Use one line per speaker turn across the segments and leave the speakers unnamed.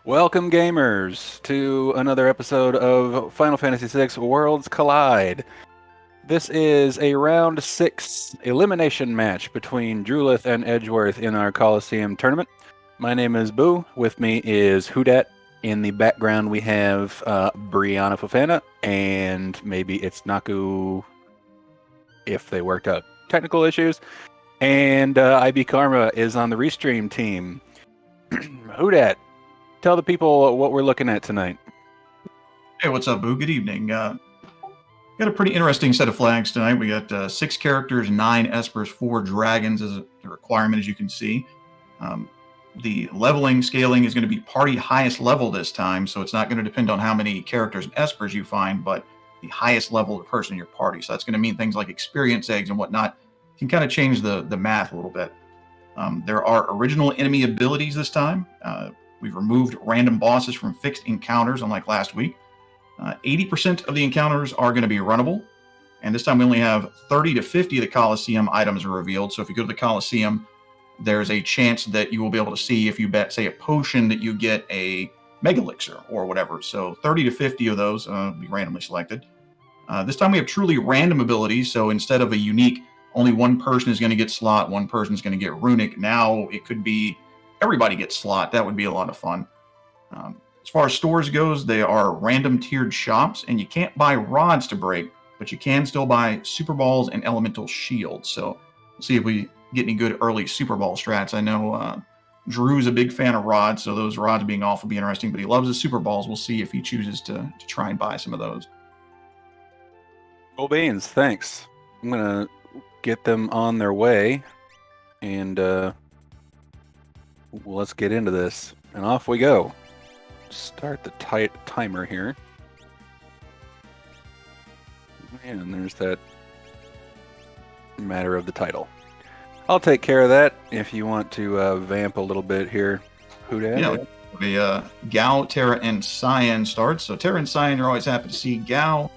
Welcome, gamers, to another episode of Final Fantasy VI Worlds Collide. This is a round 6 elimination match between Drulith and Edgeworth in our Coliseum tournament. My name is Boo. With me is Hudat. In the background, we have Brianna Fofana, and maybe it's Naku if they worked out technical issues. And IB Karma is on the Restream team. Hudat, tell the people what we're looking at tonight.
Hey, what's up, Boo? Good evening. Got a pretty interesting set of flags tonight. We got 6 characters, 9 espers, 4 dragons as a requirement, as you can see. The leveling scaling is going to be party highest level this time, so it's not going to depend on how many characters and espers you find, but the highest level of the person in your party. So that's going to mean things like experience eggs and whatnot. Can kind of change the math a little bit. There are original enemy abilities this time. We've removed random bosses from fixed encounters, unlike last week. 80% of the encounters are going to be runnable, and this time we only have 30 to 50 of the Coliseum items are revealed. So if you go to the Coliseum, there's a chance that you will be able to see if you bet, say, a potion, that you get a Mega Elixir or whatever. So 30 to 50 of those will be randomly selected. This time we have truly random abilities, so instead of a unique, only one person is going to get slot, one person is going to get runic, now it could be everybody gets slot. That would be a lot of fun. As far as stores goes, they are random tiered shops, and you can't buy rods to break, but you can still buy super balls and elemental shields. So we'll see if we get any good early super ball strats. I know Drew's a big fan of rods, so those rods being off will be interesting, but he loves the super balls. We'll see if he chooses to try and buy some of those.
Cool beans, thanks. I'm going to get them on their way, and let's get into this. And off we go. Start the timer here. And there's that matter of the title. I'll take care of that if you want to vamp a little bit here. Hudat?
Yeah, the Gao, Terra, and Cyan starts. So Terra and Cyan, you're always happy to see. Gao,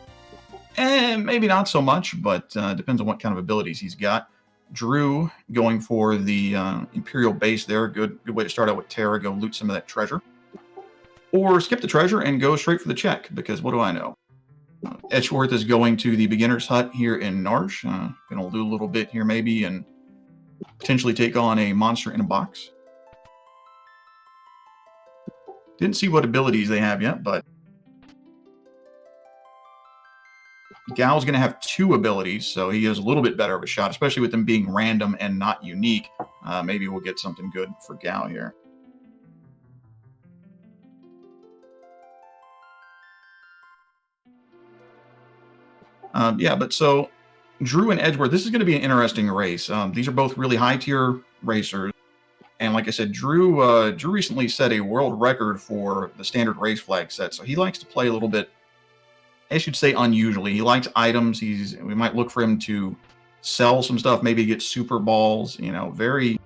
maybe not so much, but depends on what kind of abilities he's got. Drew going for the Imperial base there. Good way to start out with Terra. Go loot some of that treasure. Or skip the treasure and go straight for the check, because what do I know? Edgeworth is going to the beginner's hut here in Narsh. Going to loot a little bit here maybe and potentially take on a monster in a box. Didn't see what abilities they have yet, but Gao's going to have 2 abilities, so he has a little bit better of a shot, especially with them being random and not unique. Maybe we'll get something good for Gao here. But so Drew and Edgeworth, this is going to be an interesting race. These are both really high tier racers. And like I said, Drew recently set a world record for the standard race flag set. So he likes to play a little bit, I should say, unusually. He likes items. We might look for him to sell some stuff, maybe get super balls, very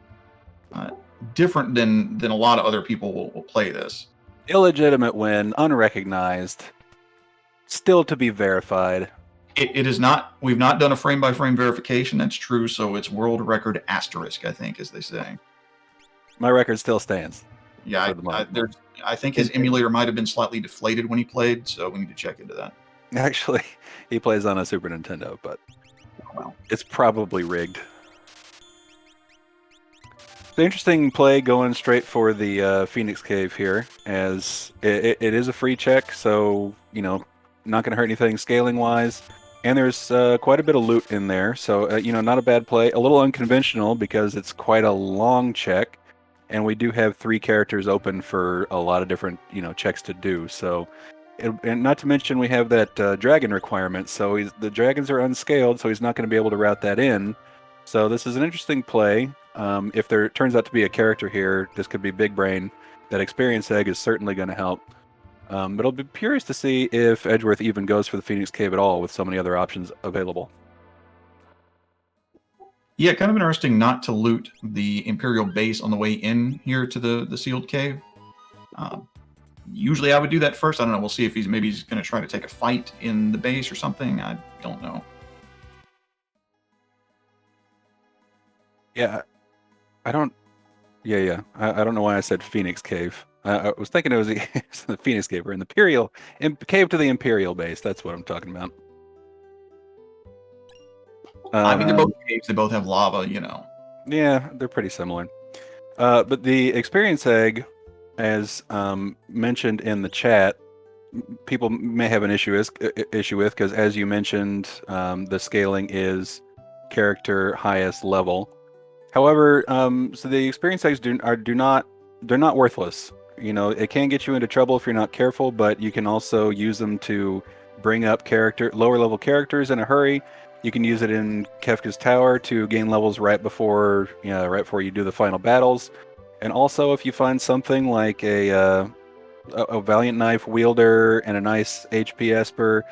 different than a lot of other people will play this.
Illegitimate win, unrecognized, still to be verified.
It is not. We've not done a frame-by-frame verification. That's true. So it's world record asterisk, I think, as they say.
My record still stands.
Yeah, I think his emulator might have been slightly deflated when he played, so we need to check into that.
Actually, he plays on a Super Nintendo, but it's probably rigged. The interesting play going straight for the Phoenix Cave here, as it is a free check, so, not going to hurt anything scaling-wise. And there's quite a bit of loot in there, so, not a bad play. A little unconventional because it's quite a long check, and we do have 3 characters open for a lot of different, checks to do. So, and not to mention we have that dragon requirement, so the dragons are unscaled, so he's not going to be able to route that in. So this is an interesting play. If there turns out to be a character here, this could be Big Brain. That experience egg is certainly going to help. But I'll be curious to see if Edgeworth even goes for the Phoenix Cave at all with so many other options available.
Yeah, kind of interesting not to loot the Imperial base on the way in here to the sealed cave. Usually I would do that first. I don't know. We'll see if he's going to try to take a fight in the base or something. I don't know.
Yeah, I don't. Yeah. I don't know why I said Phoenix Cave. I was thinking it was it's the Phoenix Cave or an Imperial Cave to the Imperial base. That's what I'm talking about.
I mean, they're both
Um,
caves. They both have lava,
yeah, they're pretty similar. But the experience egg, as mentioned in the chat, people may have an issue with because, as you mentioned, the scaling is character highest level. However, so the experience eggs do not they're not worthless. You know, it can get you into trouble if you're not careful, but you can also use them to bring up lower level characters in a hurry. You can use it in Kefka's Tower to gain levels right before you do the final battles. And also, if you find something like a Valiant Knife wielder and a nice HP Esper,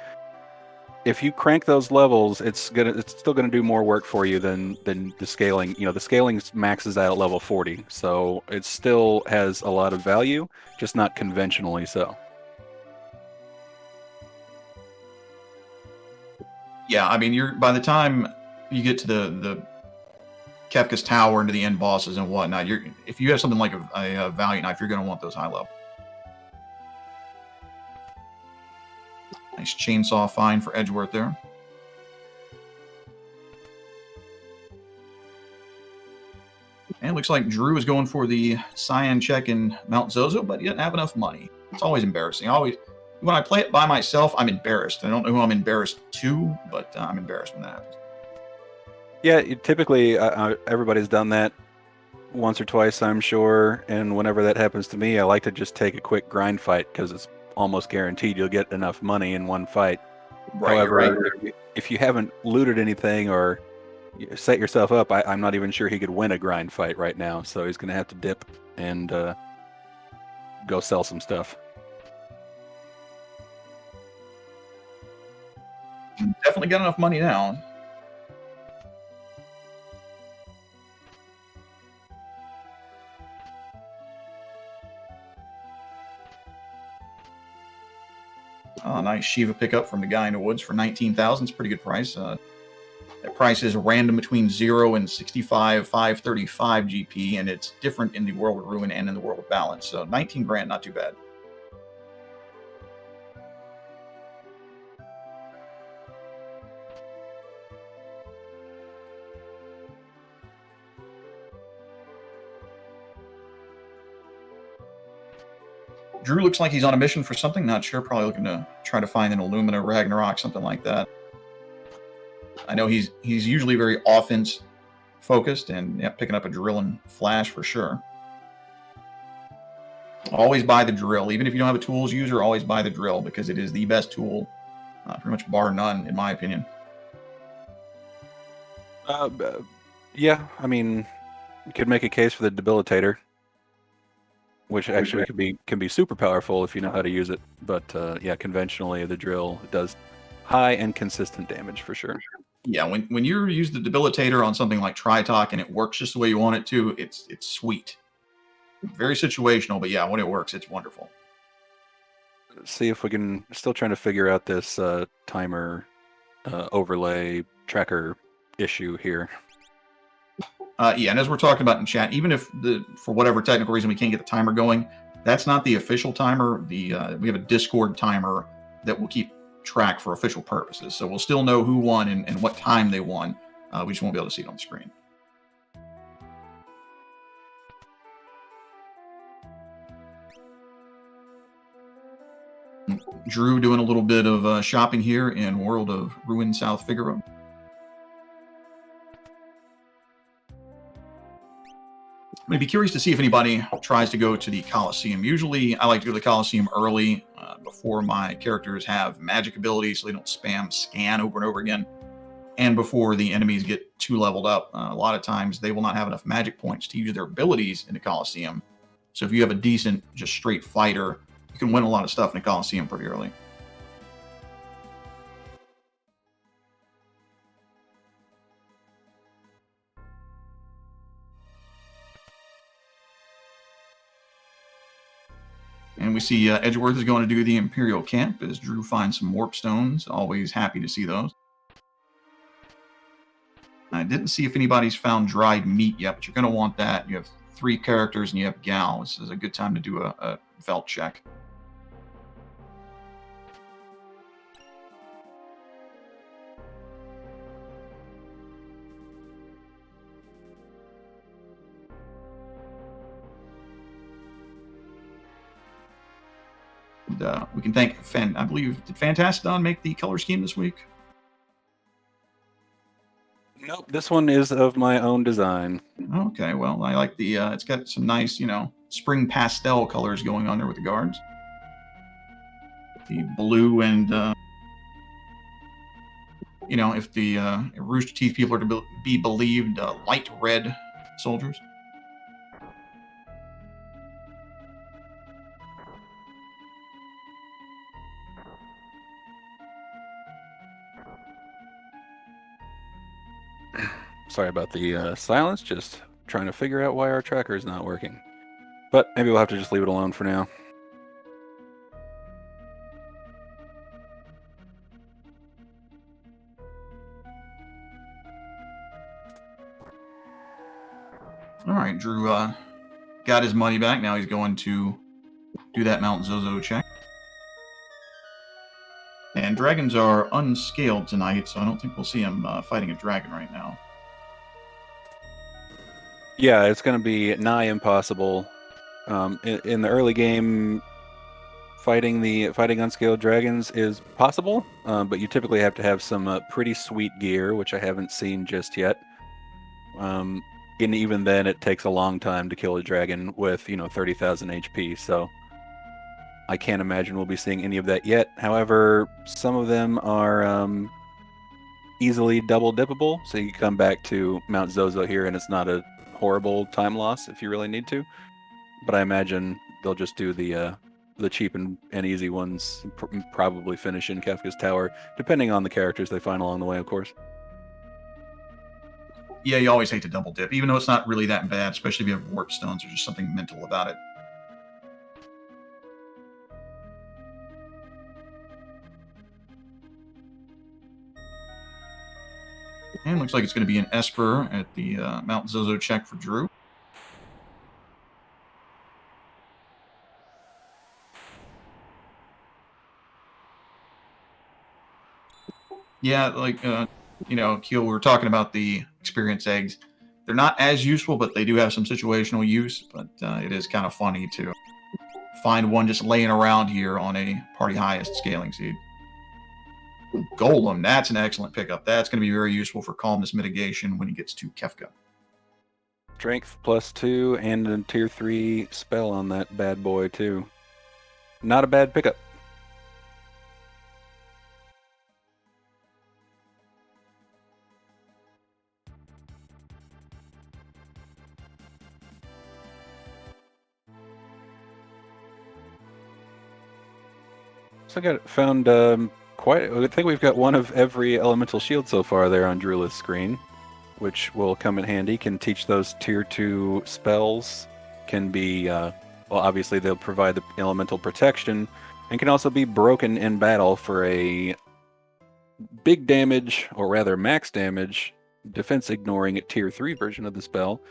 if you crank those levels, it's still gonna do more work for you than the scaling. You know, the scaling maxes out at level 40, so it still has a lot of value, just not conventionally so.
Yeah, I mean, by the time you get to the Kefka's Tower and to the end bosses and whatnot, if you have something like a Valiant Knife, you're going to want those high level. Nice chainsaw find for Edgeworth there. And it looks like Drew is going for the Cyan check in Mount Zozo, but he doesn't have enough money. It's always embarrassing. When I play it by myself, I'm embarrassed. I don't know who I'm embarrassed to, but I'm embarrassed when that happens.
Yeah, typically everybody's done that once or twice, I'm sure. And whenever that happens to me, I like to just take a quick grind fight because it's almost guaranteed you'll get enough money in one fight.
Right,
However, if you haven't looted anything or set yourself up, I'm not even sure he could win a grind fight right now. So he's going to have to dip and go sell some stuff.
Definitely got enough money now. Oh, nice Shiva pickup from the guy in the woods for 19,000. It's a pretty good price. That price is random between 0 and 535 GP, and it's different in the World of Ruin and in the World of Balance. So 19 grand, not too bad. Drew looks like he's on a mission for something. Not sure. Probably looking to try to find an Illumina Ragnarok, something like that. I know he's usually very offense focused, and yeah, picking up a drill and flash for sure. Always buy the drill. Even if you don't have a tools user, always buy the drill because it is the best tool, pretty much bar none, in my opinion.
Yeah, I mean, you could make a case for the debilitator, which actually can be super powerful if you know how to use it. But yeah, conventionally the drill does high and consistent damage for sure.
Yeah, when you use the debilitator on something like Tritok and it works just the way you want it to, it's sweet. Very situational, but yeah, when it works, it's wonderful.
See if we can. Still trying to figure out this timer overlay tracker issue here.
Yeah, and as we're talking about in chat, even if for whatever technical reason we can't get the timer going, that's not the official timer. We have a Discord timer that will keep track for official purposes. So we'll still know who won and what time they won. We just won't be able to see it on the screen. Drew doing a little bit of shopping here in World of Ruin South Figaro. I'm going to be curious to see if anybody tries to go to the Coliseum. Usually, I like to go to the Coliseum early before my characters have magic abilities so they don't spam scan over and over again. And before the enemies get too leveled up. A lot of times, they will not have enough magic points to use their abilities in the Coliseum. So if you have a decent, just straight fighter, you can win a lot of stuff in the Coliseum pretty early. And we see Edgeworth is going to do the Imperial Camp as Drew finds some warp stones. Always happy to see those. didn't see if anybody's found dried meat yet, but you're going to want that. You have 3 characters and you have Gal. This is a good time to do a Velt check. And, we can thank I believe, did Fantastodon make the color scheme this week?
Nope, this one is of my own design.
Okay, well, I like the, it's got some nice, spring pastel colors going on there with the guards. The blue and, if the Rooster Teeth people are to be believed, light red soldiers.
Sorry about the silence, just trying to figure out why our tracker is not working. But maybe we'll have to just leave it alone for now.
All right, Drew got his money back. Now he's going to do that Mount Zozo check. And dragons are unscaled tonight, so I don't think we'll see him fighting a dragon right now.
Yeah, it's going to be nigh impossible. In the early game, fighting unscaled dragons is possible, but you typically have to have some pretty sweet gear, which I haven't seen just yet. And even then, it takes a long time to kill a dragon with 30,000 HP. So I can't imagine we'll be seeing any of that yet. However, some of them are easily double dippable, so you can come back to Mount Zozo here, and it's not a horrible time loss if you really need to. But I imagine they'll just do the cheap and easy ones, probably finish in Kefka's Tower, depending on the characters they find along the way, of course.
Yeah, you always hate to double dip, even though it's not really that bad, especially if you have warp stones. There's just something mental about it. And looks like it's going to be an Esper at the Mount Zozo check for Drew. Yeah, like, Keel, we were talking about the experience eggs. They're not as useful, but they do have some situational use. But it is kind of funny to find one just laying around here on a party highest scaling seed. Golem, that's an excellent pickup. That's going to be very useful for calmness mitigation when he gets to Kefka.
Strength +2 and a tier 3 spell on that bad boy too. Not a bad pickup. So I found I think we've got one of every elemental shield so far there on Drula's screen, which will come in handy. Can teach those tier 2 spells. Can be, obviously they'll provide the elemental protection, and can also be broken in battle for a big damage, or rather max damage, defense ignoring tier 3 version of the spell,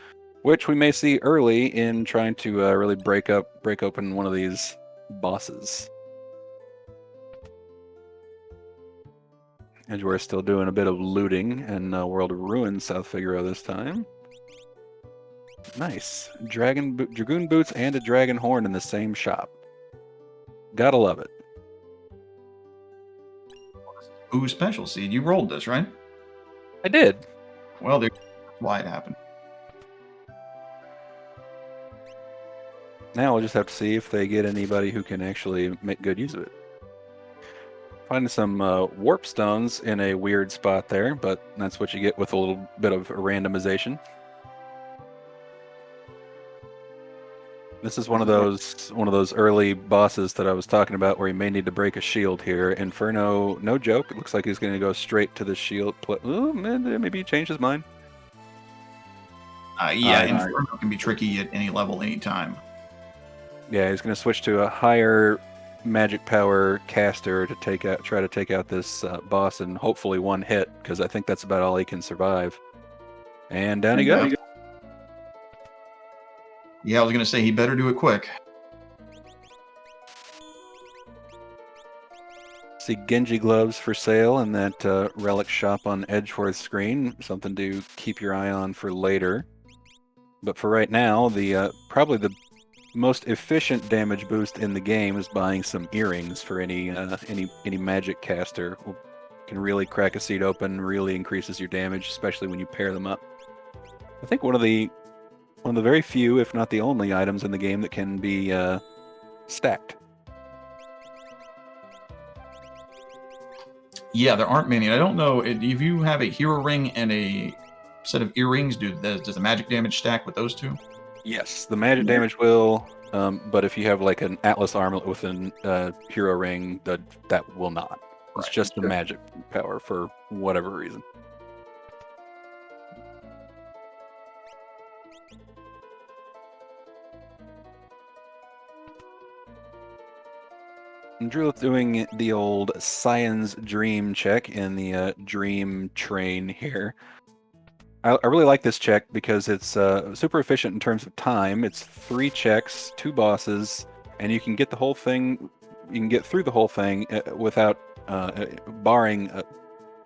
which we may see early in trying to really break open one of these bosses. Edgeworth still doing a bit of looting in World of Ruin, South Figaro this time. Nice. Dragoon boots and a dragon horn in the same shop. Gotta love it.
Ooh, special seed. You rolled this, right?
I did.
Well, there's why it happened.
Now we'll just have to see if they get anybody who can actually make good use of it. Finding some warp stones in a weird spot there, but that's what you get with a little bit of randomization. This is one of those early bosses that I was talking about, where you may need to break a shield here. Inferno, no joke. It looks like he's going to go straight to the shield. Oh man, maybe he changed his mind.
Inferno can be tricky at any level, anytime.
Yeah, he's going to switch to a higher magic power caster to try to take out this boss in hopefully one hit, because I think that's about all he can survive. And down he goes.
Yeah, I was going to say he better do it quick.
See Genji gloves for sale in that relic shop on Edgeworth screen. Something to keep your eye on for later. But for right now, the probably the most efficient damage boost in the game is buying some earrings for any magic caster. Can really crack a seed open, really increases your damage, especially when you pair them up. I think one of the very few, if not the only, items in the game that can be stacked.
Yeah, there aren't many. I don't know if you have a hero ring and a set of earrings. Does the magic damage stack with those two?
Yes, the magic damage will, but if you have like an Atlas armlet with a hero ring, that will not. It's just the magic power for whatever reason. And Drew's doing the old science dream check in the dream train here. I really like this check because it's super efficient in terms of time. It's 3 checks, 2 bosses, and you can get the whole thing. You can get through the whole thing without barring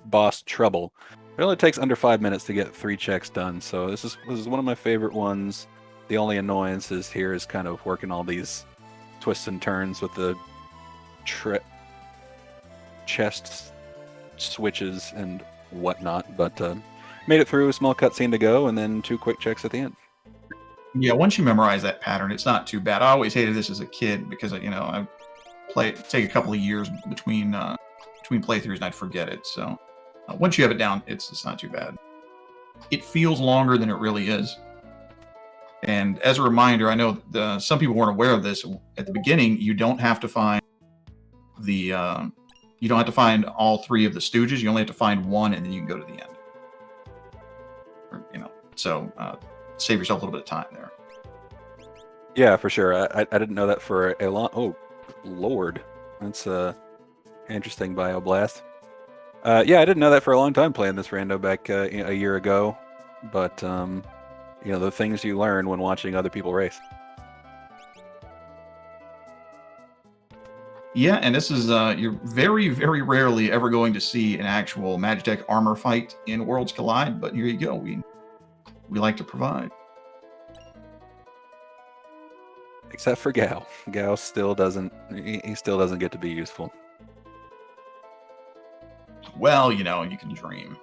boss trouble. It only takes under 5 minutes to get 3 checks done. So this is one of my favorite ones. The only annoyance is here is kind of working all these twists and turns with the chest switches and whatnot, but made it through. A small cutscene to go, and then 2 quick checks at the end.
Yeah, once you memorize that pattern, it's not too bad. I always hated this as a kid because I take a couple of years between playthroughs and I'd forget it. So once you have it down, it's not too bad. It feels longer than it really is. And as a reminder, I know some people weren't aware of this. At the beginning, you don't have to find all 3 of the Stooges. You only have to find one, and then you can go to the end. So save yourself a little bit of time there.
Yeah, for sure. I didn't know that for a long. Oh, Lord, that's interesting bioblast. Yeah, I didn't know that for a long time playing this rando back a year ago, but the things you learn when watching other people race.
Yeah, and this is you're very, very rarely ever going to see an actual Magitech armor fight in Worlds Collide, but here you go. We like to provide.
Except for Gao. Gao still doesn't. He still doesn't get to be useful.
Well, you can dream.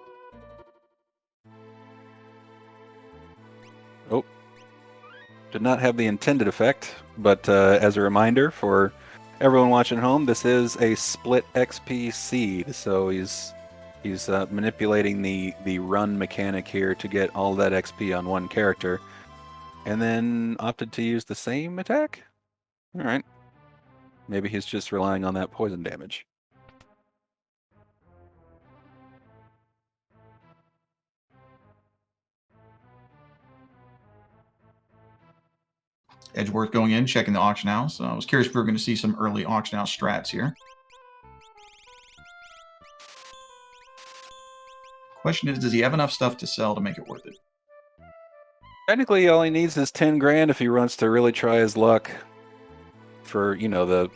Oh, did not have the intended effect, but as a reminder for everyone watching at home, this is a split XP seed, so he's manipulating the run mechanic here to get all that XP on one character, and then opted to use the same attack? All right. Maybe he's just relying on that poison damage.
Edgeworth going in, checking the auction house. I was curious if we were going to see some early auction house strats here. Question is, does he have enough stuff to sell to make it worth it?
Technically, all he needs is 10 grand if he wants to really try his luck for, the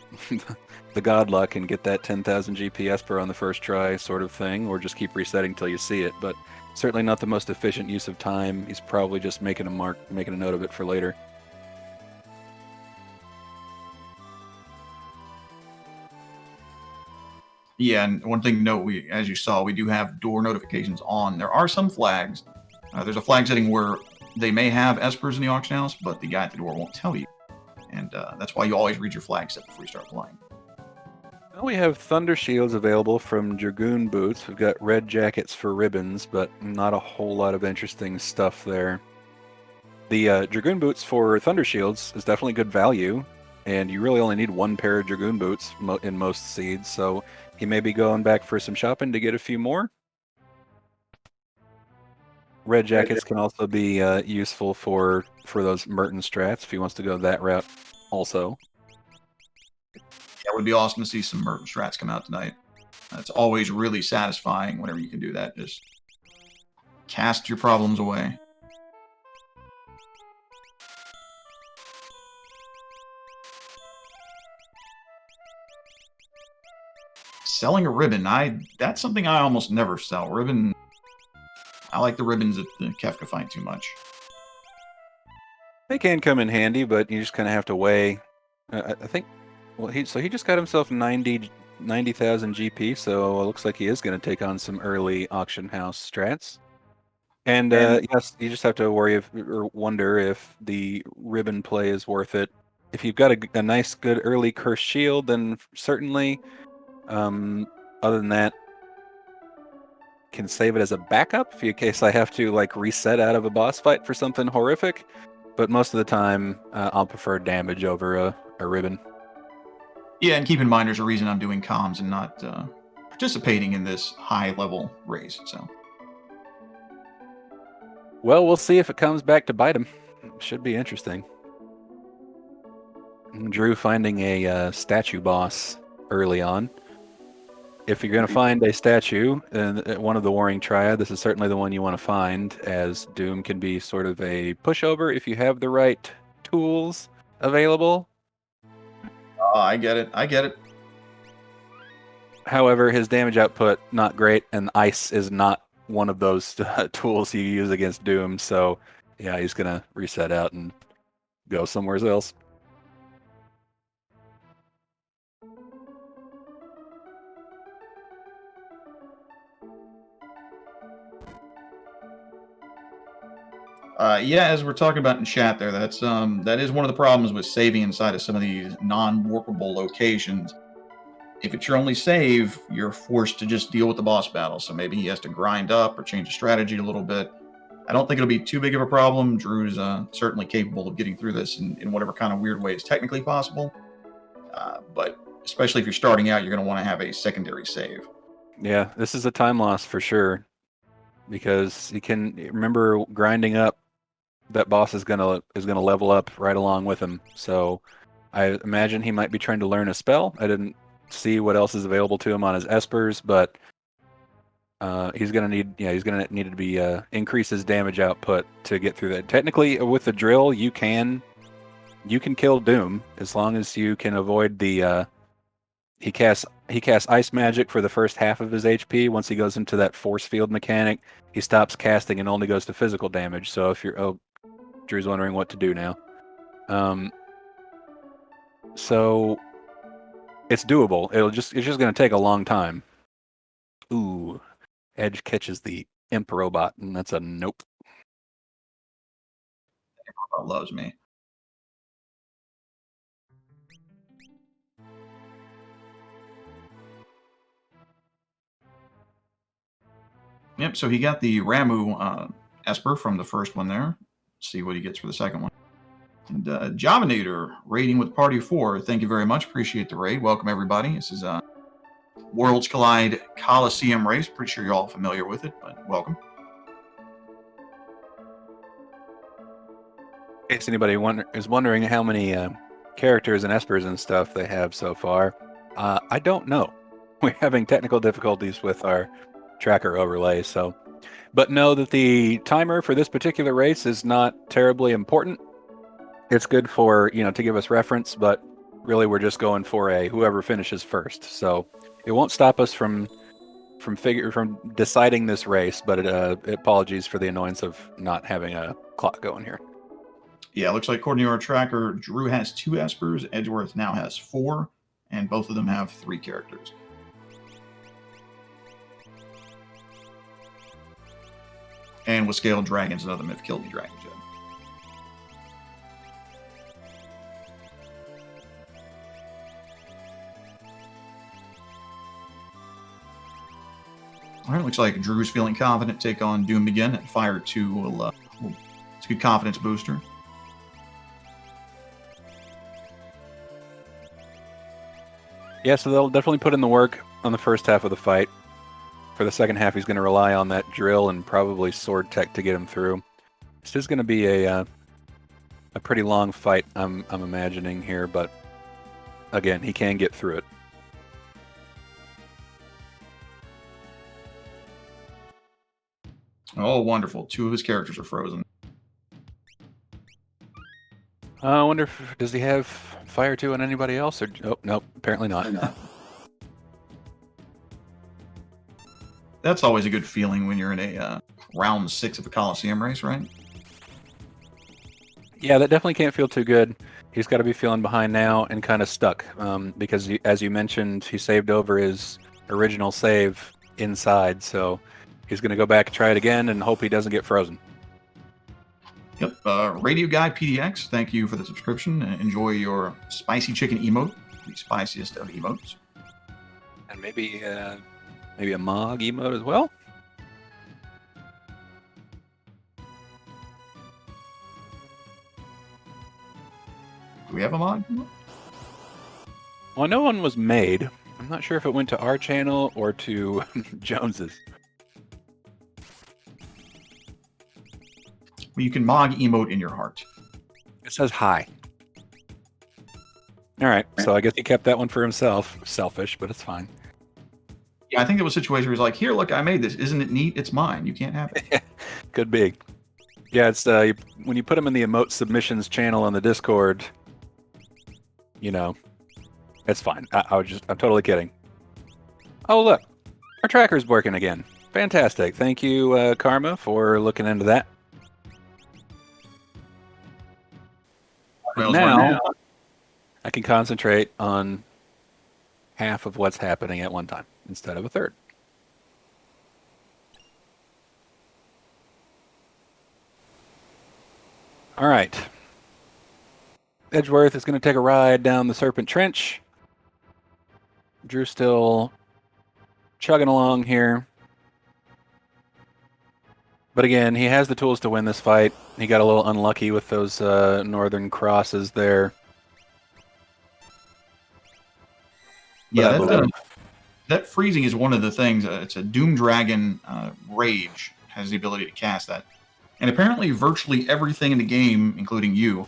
the god luck and get that 10,000 GPS per on the first try sort of thing, or just keep resetting till you see it. But certainly not the most efficient use of time. He's probably just making a note of it for later.
Yeah, and one thing to note, as you saw, we do have door notifications on. There are some flags. There's a flag setting where they may have espers in the auction house, but the guy at the door won't tell you. And that's why you always read your flag set before you start playing.
Well, we have Thunder Shields available from Dragoon Boots. We've got red jackets for ribbons, but not a whole lot of interesting stuff there. The Dragoon Boots for Thunder Shields is definitely good value, and you really only need 1 pair of Dragoon Boots in most seeds, so he may be going back for some shopping to get a few more. Red jackets can also be useful for those Merton strats if he wants to go that route also.
Yeah, it would be awesome to see some Merton strats come out tonight. It's always really satisfying whenever you can do that. Just cast your problems away. Selling a ribbon, that's something I almost never sell. Ribbon, I like the ribbons at the Kefka fight too much.
They can come in handy, but you just kind of have to weigh. I think. Well, he just got himself 90,000 GP, so it looks like he is going to take on some early auction house strats. And yes, you just have to wonder if the ribbon play is worth it. If you've got a nice, good early curse shield, then certainly. Other than that, can save it as a backup in case I have to like reset out of a boss fight for something horrific. But most of the time, I'll prefer damage over a ribbon.
Yeah, and keep in mind there's a reason I'm doing comms and not participating in this high-level race. So,
well, we'll see if it comes back to bite him. Should be interesting. Drew finding a statue boss early on. If you're going to find a statue, one of the Warring Triad, this is certainly the one you want to find, as Doom can be sort of a pushover if you have the right tools available.
I get it. I get it.
However, his damage output, not great, and ice is not one of those tools you use against Doom, so yeah, he's going to reset out and go somewhere else.
Yeah, as we're talking about in chat there, that is one of the problems with saving inside of some of these non-workable locations. If it's your only save, you're forced to just deal with the boss battle. So maybe he has to grind up or change the strategy a little bit. I don't think it'll be too big of a problem. Drew's certainly capable of getting through this in whatever kind of weird way is technically possible. But especially if you're starting out, you're going to want to have a secondary save.
Yeah, this is a time loss for sure, because you can remember grinding up. That boss is gonna level up right along with him. So I imagine he might be trying to learn a spell. I didn't see what else is available to him on his espers, but he's gonna need to be increase his damage output to get through that. Technically, with the drill, you can kill Doom as long as you can avoid the he casts ice magic for the first half of his HP. Once he goes into that force field mechanic, he stops casting and only goes to physical damage. So if you're Drew's wondering what to do now. So it's doable. It's just going to take a long time. Ooh, Edge catches the Imp Robot, and that's a nope.
Robot loves me. Yep. So he got the Ramu Esper from the first one there. See what he gets for the second one. And Javanator raiding with Party of 4. Thank you very much. Appreciate the raid. Welcome, everybody. This is Worlds Collide Coliseum race. Pretty sure you're all familiar with it, but welcome.
In case anybody is wondering how many characters and espers and stuff they have so far, I don't know. We're having technical difficulties with our tracker overlay, so... But know that the timer for this particular race is not terribly important. It's good for, to give us reference, but really we're just going for whoever finishes first. So it won't stop us from deciding this race, but apologies for the annoyance of not having a clock going here.
Yeah, it looks like according to our tracker, Drew has 2 espers, Edgeworth now has 4, and both of them have 3 characters. And with Scaled Dragons, none of them have killed the dragons yet. All right, looks like Drew's feeling confident. Take on Doom again. And Fire 2 will it's a good confidence booster.
Yeah, so they'll definitely put in the work on the first half of the fight. For the second half, he's going to rely on that drill and probably sword tech to get him through. This is going to be a pretty long fight, I'm imagining here, but again, he can get through it.
Oh, wonderful. 2 of his characters are frozen.
I wonder if does he have Fire 2 on anybody else? Or oh, nope, apparently not.
That's always a good feeling when you're in a round 6 of a Coliseum race, right?
Yeah, that definitely can't feel too good. He's got to be feeling behind now and kind of stuck because, as you mentioned, he saved over his original save inside, so he's going to go back and try it again and hope he doesn't get frozen.
Yep. Radio Guy PDX, thank you for the subscription. Enjoy your spicy chicken emote, the spiciest of emotes.
And maybe a Mog emote as well.
Do we have a mod?
Well, no one was made. I'm not sure if it went to our channel or to Jones's.
Well, you can Mog emote in your heart.
It says hi. All right, so I guess he kept that one for himself. Selfish, but it's fine.
Yeah, I think it was a situation where he's like, "Here, look, I made this. Isn't it neat? It's mine. You can't have it."
Could be. Yeah, it's when you put him in the emote submissions channel on the Discord, it's fine. I'm totally kidding. Oh, look, our tracker's working again. Fantastic. Thank you, Karma, for looking into that. Now, I can concentrate on half of what's happening at one time instead of a third. All right. Edgeworth is going to take a ride down the Serpent Trench. Drew's still chugging along here. But again, he has the tools to win this fight. He got a little unlucky with those northern crosses there.
Yeah, that freezing is one of the things. It's a Doom Dragon Rage has the ability to cast that. And apparently virtually everything in the game, including you,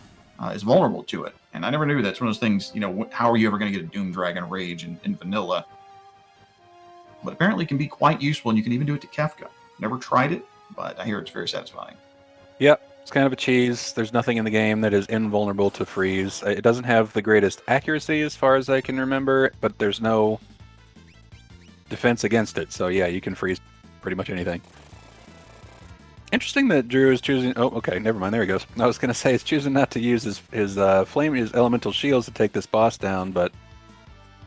is vulnerable to it. And I never knew that's one of those things, how are you ever going to get a Doom Dragon Rage in vanilla? But apparently it can be quite useful, and you can even do it to Kefka. Never tried it, but I hear it's very satisfying.
Yep, it's kind of a cheese. There's nothing in the game that is invulnerable to freeze. It doesn't have the greatest accuracy as far as I can remember, but there's no defense against it. So yeah, you can freeze pretty much anything. Interesting that Drew is choosing. Oh, okay, never mind. There he goes. I was gonna say he's choosing not to use his elemental shields to take this boss down, but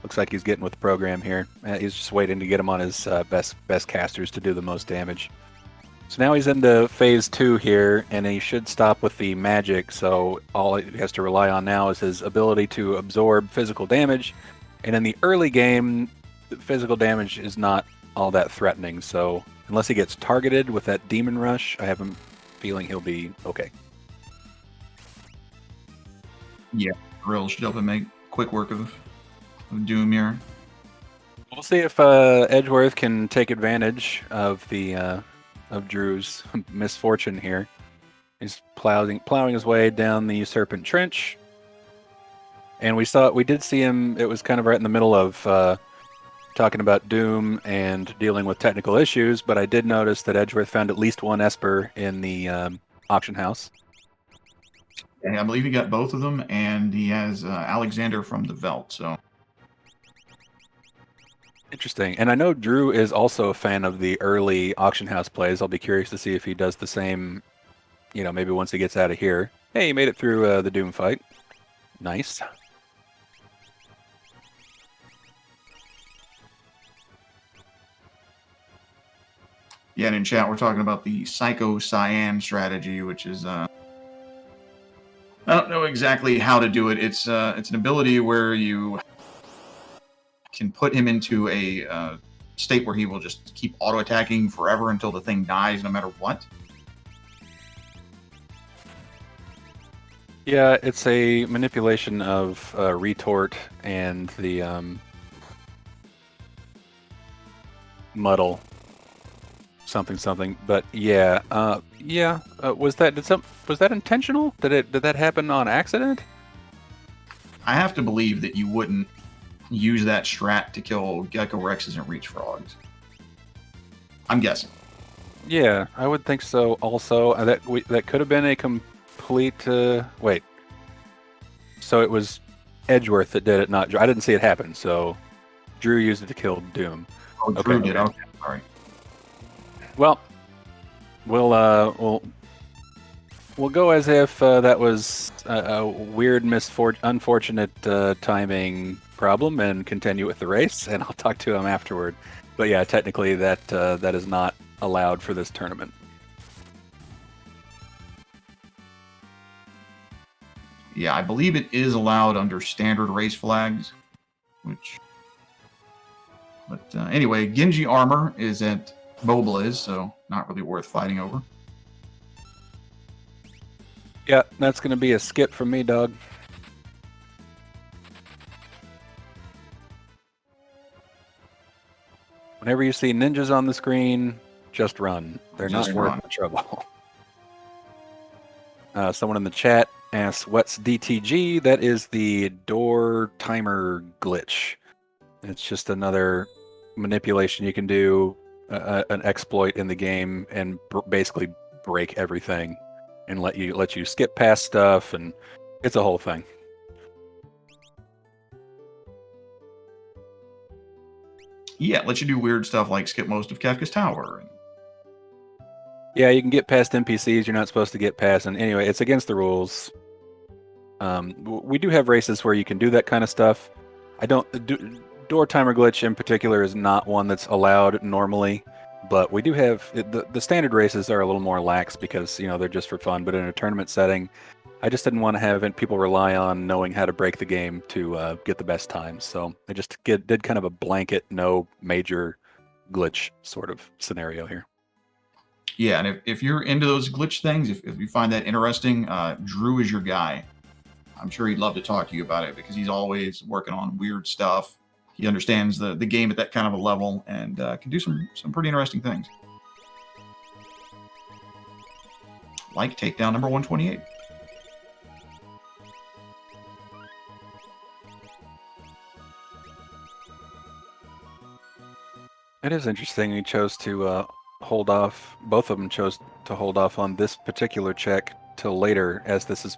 looks like he's getting with the program here. He's just waiting to get him on his best casters to do the most damage. So now he's into phase 2 here, and he should stop with the magic. So all he has to rely on now is his ability to absorb physical damage. And in the early game, physical damage is not all that threatening. So unless he gets targeted with that demon rush, I have a feeling he'll be okay.
Yeah, Grill should help him make quick work of Doom here.
We'll see if Edgeworth can take advantage of the of Drew's misfortune here. He's plowing his way down the Serpent Trench, and we did see him. It was kind of right in the middle of talking about Doom and dealing with technical issues, but I did notice that Edgeworth found at least one Esper in the auction house.
Yeah, I believe he got both of them, and he has Alexander from the Veld. So
interesting. And I know Drew is also a fan of the early auction house plays. I'll be curious to see if he does the same, maybe once he gets out of here. Hey, he made it through the Doom fight. Nice.
yeah, and in chat we're talking about the Psycho Cyan strategy, which is I don't know exactly how to do it. It's an ability where you can put him into a state where he will just keep auto attacking forever until the thing dies, no matter what.
Yeah, it's a manipulation of retort and the muddle something. But yeah, was that intentional? Did that happen on accident?
I have to believe that you wouldn't use that strat to kill Gecko Rexes and Reach Frogs. I'm guessing.
Yeah, I would think so. Also, that could have been a complete. Wait, so it was Edgeworth that did it, not Drew. I didn't see it happen. So Drew used it to kill Doom.
Oh,
Okay.
Drew did. Okay, sorry.
Well, we'll uh, we'll we'll go as if that was a weird, unfortunate timing problem, and continue with the race. And I'll talk to him afterward. But yeah, technically that is not allowed for this tournament.
Yeah, I believe it is allowed under standard race flags, which. But anyway, Genji armor is at Mobliz, so not really worth fighting over.
Yeah, that's going to be a skip from me, dog. Whenever you see ninjas on the screen, just run. They're
Just
not
run.
worth the trouble. Someone in the chat asks, what's DTG? That is the door timer glitch. It's just another manipulation you can do, an exploit in the game, and basically break everything and let you skip past stuff, and it's a whole thing.
Yeah, it lets you do weird stuff like skip most of Kafka's Tower.
Yeah, you can get past NPCs you're not supposed to get past, and anyway, it's against the rules. We do have races where you can do that kind of stuff. Door timer glitch in particular is not one that's allowed normally, but we do have the standard races are a little more lax because they're just for fun. But in a tournament setting, I just didn't want to have people rely on knowing how to break the game to get the best times. So I just did kind of a blanket, no major glitch sort of scenario here.
Yeah, and if you're into those glitch things, if you find that interesting, Drew is your guy. I'm sure he'd love to talk to you about it because he's always working on weird stuff. He understands the game at that kind of a level and can do some pretty interesting things. Like takedown number 128.
It is interesting he chose to hold off. Both of them chose to hold off on this particular check till later, as this is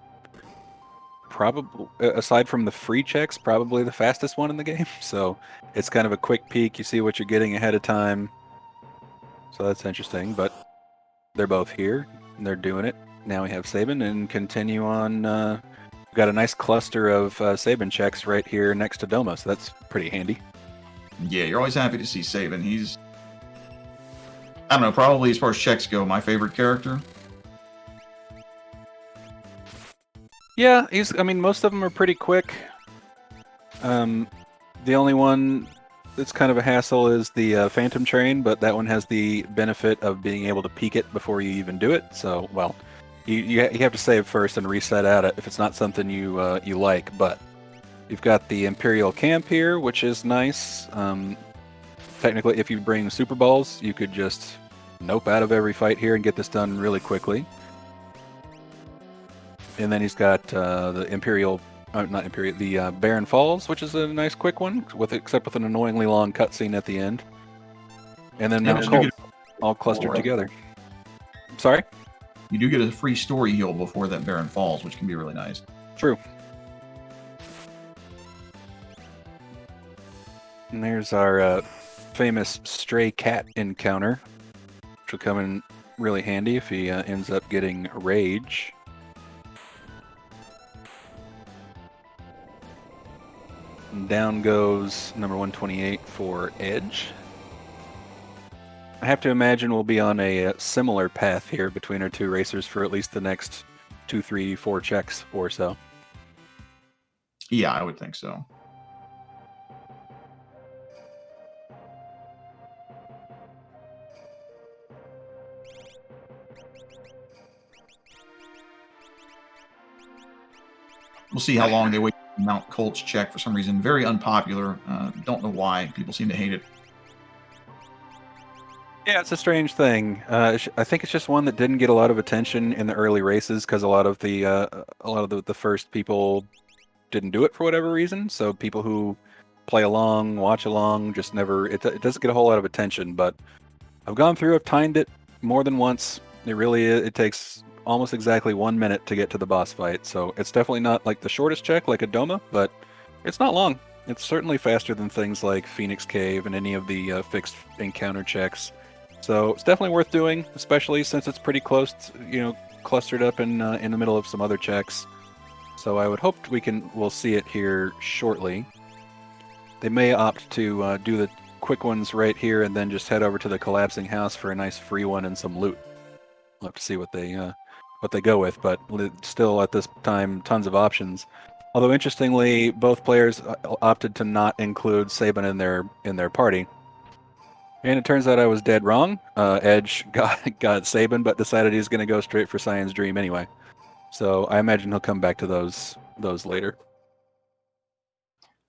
probably, aside from the free checks, probably the fastest one in the game. So it's kind of a quick peek. You see what you're getting ahead of time. So that's interesting. But they're both here and they're doing it. Now we have Sabin and continue on. We've got a nice cluster of Sabin checks right here next to Doma, so that's pretty handy.
Yeah, you're always happy to see Sabin. He's, I don't know, probably as far as checks go, my favorite character.
Yeah, most of them are pretty quick. The only one that's kind of a hassle is the Phantom Train, but that one has the benefit of being able to peek it before you even do it. So, well, you have to save first and reset at it if it's not something you like. But you've got the Imperial Camp here, which is nice. Technically, if you bring Super Balls, you could just nope out of every fight here and get this done really quickly. And then he's got the the Barren Falls, which is a nice quick one, except with an annoyingly long cutscene at the end. And then Mount Colt, all clustered together. Sorry?
You do get a free story heal before that Barren Falls, which can be really nice.
True. And there's our famous stray cat encounter, which will come in really handy if he ends up getting Rage. And down goes number 128 for Edge. I have to imagine we'll be on a similar path here between our two racers for at least the next 2, 3, 4 checks or so.
Yeah, I would think so. We'll see how long they wait to Mount Colt's check. For some reason, very unpopular. Don't know why. People seem to hate it.
Yeah, it's a strange thing. I think it's just one that didn't get a lot of attention in the early races because a lot of the first people didn't do it for whatever reason. So people who play along, watch along, just never. It doesn't get a whole lot of attention. But I've gone through, I've timed it more than once. It really is, it takes almost exactly 1 minute to get to the boss fight, so it's definitely not like the shortest check like a Doma, but it's not long. It's certainly faster than things like Phoenix Cave and any of the fixed encounter checks. So it's definitely worth doing, especially since it's pretty close, clustered up in the middle of some other checks. So I would hope we'll see it here shortly. They may opt to do the quick ones right here and then just head over to the collapsing house for a nice free one and some loot. We'll have to see what they go with, but still at this time tons of options. Although interestingly, both players opted to not include Sabin in their party, and it turns out I was dead wrong. Edge got Sabin, but decided he's going to go straight for Cyan's Dream anyway. So I imagine he'll come back to those later.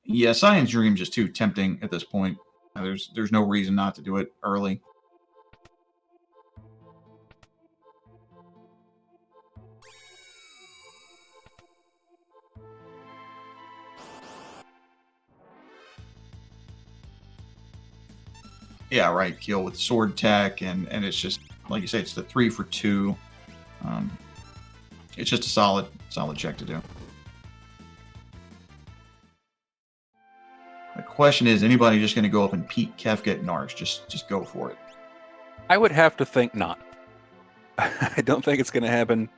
Yeah, Science Dream's just too tempting at this point. There's no reason not to do it early. Yeah, right. Kill with sword tech, and it's just like you say, it's the 3 for 2. It's just a solid check to do. The question is, anybody just going to go up and peek Kefka at Narsh? Just go for it.
I would have to think not. I don't think it's going to happen.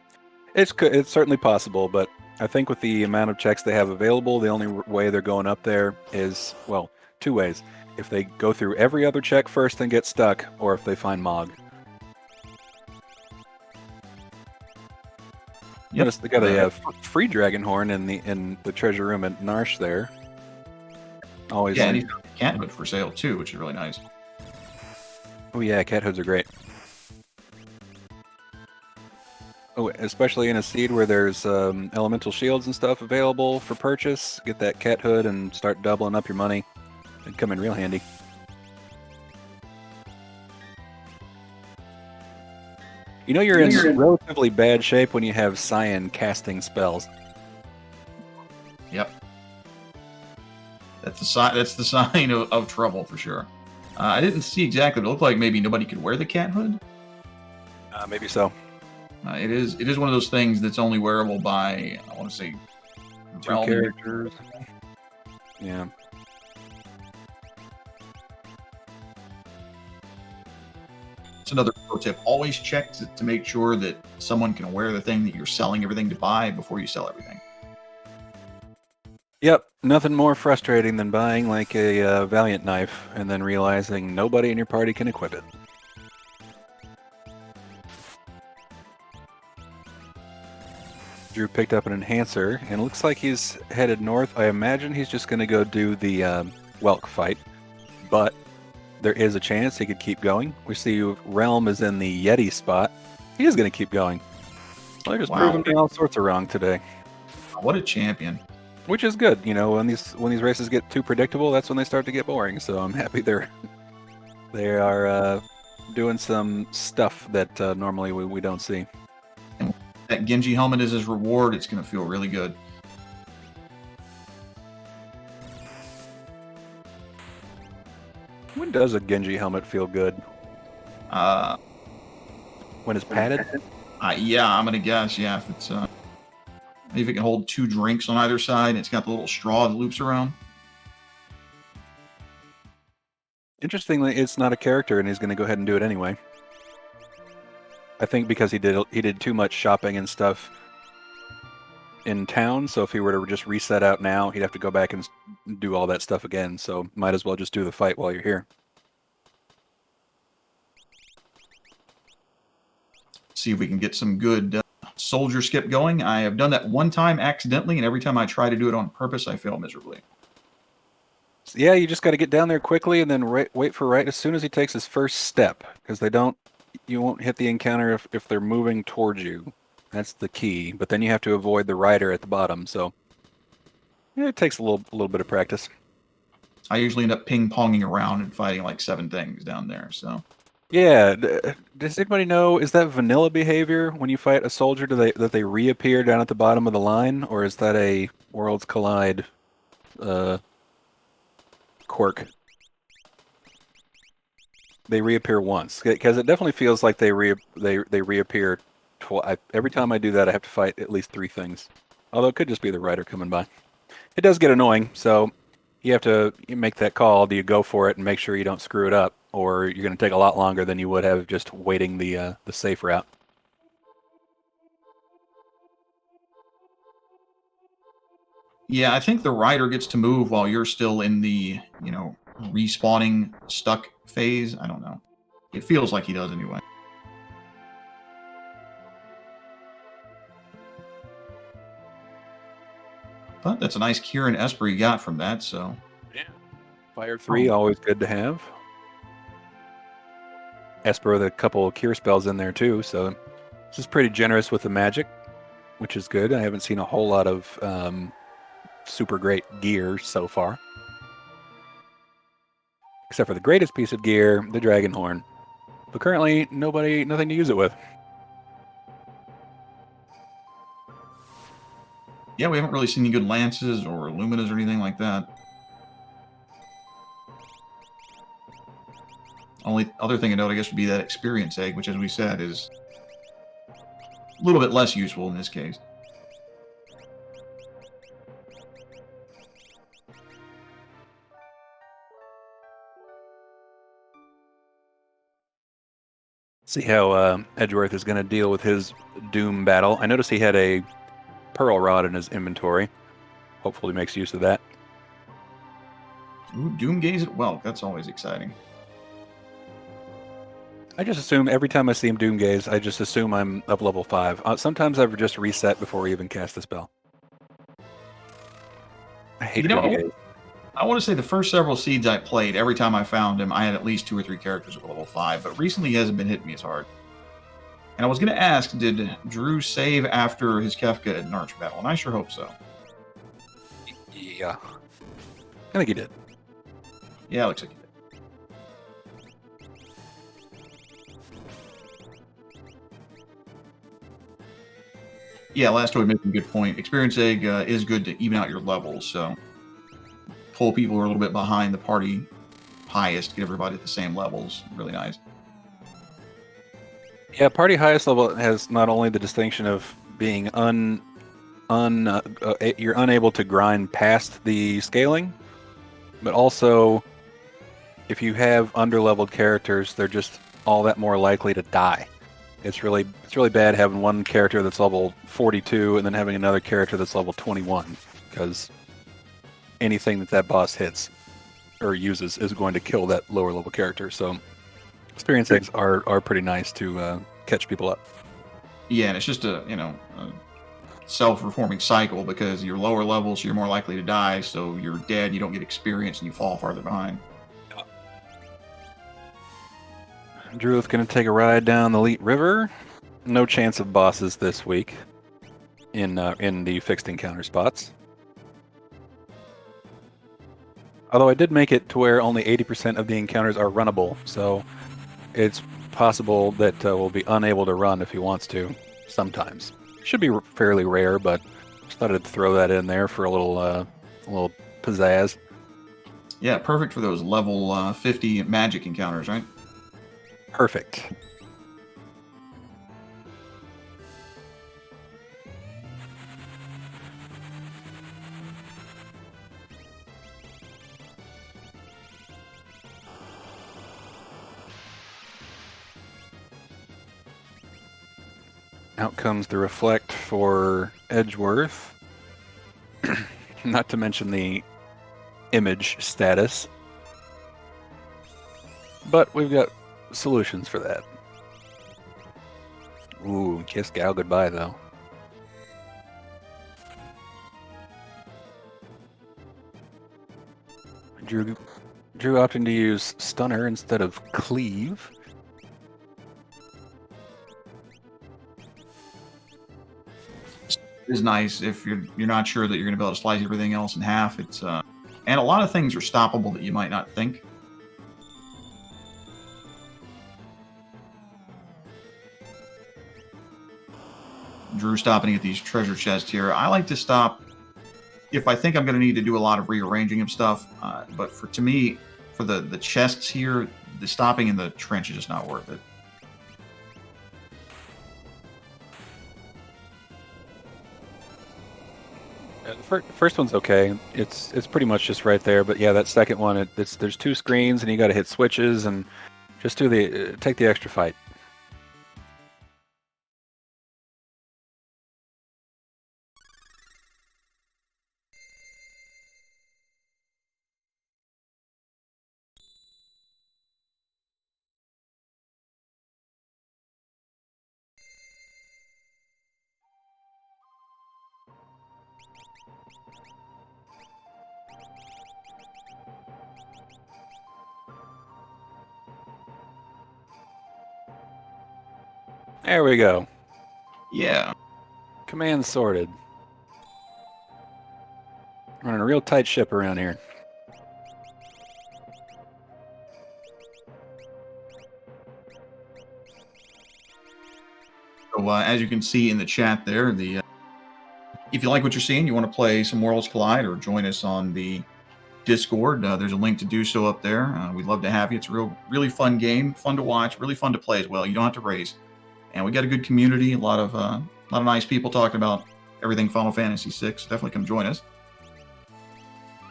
It's certainly possible, but I think with the amount of checks they have available, the only way they're going up there is, well, 2 ways. If they go through every other check first and get stuck, or if they find Mog.
Yep.
Notice they got a free dragon horn in the treasure room at Narsh there. Always.
Yeah, and he's got cat hood for sale too, which is really nice.
Oh yeah, cat hoods are great. Oh, especially in a seed where there's elemental shields and stuff available for purchase. Get that cat hood and start doubling up your money. It'd come in real handy. You know you're in relatively bad shape when you have Cyan casting spells.
Yep. That's the sign of trouble for sure. I didn't see exactly, but it looked like maybe nobody could wear the cat hood.
Maybe so.
It is one of those things that's only wearable by, I want to say,
2 characters. Yeah.
It's another pro tip. Always check to make sure that someone can wear the thing that you're selling everything to buy before you sell everything.
Yep, nothing more frustrating than buying like a Valiant knife and then realizing nobody in your party can equip it. Drew picked up an enhancer, and it looks like he's headed north. I imagine he's just going to go do the Welk fight, but there is a chance he could keep going. We see Realm is in the Yeti spot. He is going to keep going. They're just proving me all sorts of wrong today.
What a champion.
Which is good, when these races get too predictable, that's when they start to get boring. So I'm happy they are doing some stuff that normally we don't see.
And that Genji helmet is his reward. It's going to feel really good.
When does a Genji helmet feel good? When it's padded?
Yeah, I'm going to guess. Yeah, if it's maybe it can hold 2 drinks on either side, and it's got the little straw that loops around.
Interestingly, it's not a character, and he's going to go ahead and do it anyway. I think because he did too much shopping and stuff in town, so if he were to just reset out now, he'd have to go back and do all that stuff again, so might as well just do the fight while you're here.
See if we can get some good soldier skip going. I have done that one time accidentally, and every time I try to do it on purpose, I fail miserably.
So yeah, you just got to get down there quickly and then wait for as soon as he takes his first step, because you won't hit the encounter if they're moving towards you. That's the key. But then you have to avoid the rider at the bottom. So yeah, it takes a little bit of practice.
I usually end up ping-ponging around and fighting like 7 things down there. So
yeah, does anybody know, is that vanilla behavior when you fight a soldier? That they reappear down at the bottom of the line, or is that a Worlds Collide quirk? they reappear once because it definitely feels like they reappear every time I do that. I have to fight at least 3 things. Although it could just be the writer coming by. It does get annoying, so you have to make that call. Do you go for it and make sure you don't screw it up, or you're going to take a lot longer than you would have just waiting the safe route.
Yeah, I think the rider gets to move while you're still in the, respawning stuck phase. I don't know. It feels like he does anyway. But that's a nice Kieran Esper you got from that, so.
Yeah. Fire 3, always good to have. Esper with a couple of cure spells in there too, so this is pretty generous with the magic, which is good. I haven't seen a whole lot of super great gear so far. Except for the greatest piece of gear, the Dragon Horn. But currently, nothing to use it with.
Yeah, we haven't really seen any good lances or luminas or anything like that. Only other thing to note, I guess, would be that experience egg, which, as we said, is a little bit less useful in this case.
See how Edgeworth is going to deal with his Doom battle. I noticed he had a Pearl Rod in his inventory. Hopefully makes use of that.
Ooh, Doom Gaze at Welk. That's always exciting.
I just assume every time I see him Doom Gaze, I just assume I'm up level 5. Sometimes I've just reset before we even cast the spell. I hate Doom Gaze.
I want to say the first several seeds I played, every time I found him, I had at least 2 or 3 characters at level 5, but recently he hasn't been hitting me as hard. And I was going to ask, did Drew save after his Kefka at Narch battle? And I sure hope so.
Yeah. I think he did.
Yeah, it looks like he did. Yeah, last toy making a good point. Experience Egg is good to even out your levels, so pull people who are a little bit behind the party highest, get everybody at the same levels. Really nice.
Yeah, party highest level has not only the distinction of being you're unable to grind past the scaling, but also if you have underleveled characters, they're just all that more likely to die. It's really bad having one character that's level 42 and then having another character that's level 21, because anything that boss hits or uses is going to kill that lower level character. So experience eggs are pretty nice to catch people up.
Yeah, and it's just a self-reforming cycle, because you're lower levels, so you're more likely to die, so you're dead, you don't get experience, and you fall farther behind.
Drew is going to take a ride down the Leet River. No chance of bosses this week in the fixed encounter spots. Although I did make it to where only 80% of the encounters are runnable, so it's possible that we'll be unable to run if he wants to sometimes. Should be fairly rare, but just thought I'd throw that in there for a little pizzazz.
Yeah, perfect for those level 50 magic encounters, right?
Perfect. Out comes the Reflect for Edgeworth. Not to mention the image status. But we've got solutions for that. Ooh, kiss Gal goodbye, though. Drew opting to use Stunner instead of Cleave.
Is nice if you're not sure that you're going to be able to slice everything else in half. It's and a lot of things are stoppable that you might not think. Drew stopping at these treasure chests here. I like to stop if I think I'm going to need to do a lot of rearranging of stuff. But for for the chests here, the stopping in the trench is just not worth it.
The first one's okay. It's pretty much just right there. But yeah, that second one, there's two screens, and you got to hit switches and just take the extra fight. There we go.
Yeah.
Command sorted. Running a real tight ship around here.
So as you can see in the chat there, if you like what you're seeing, you want to play some Worlds Collide or join us on the Discord, there's a link to do so up there. We'd love to have you. It's a really fun game, fun to watch, really fun to play as well. You don't have to raise, and we got a good community, a lot of nice people talking about everything Final Fantasy VI. Definitely come join us,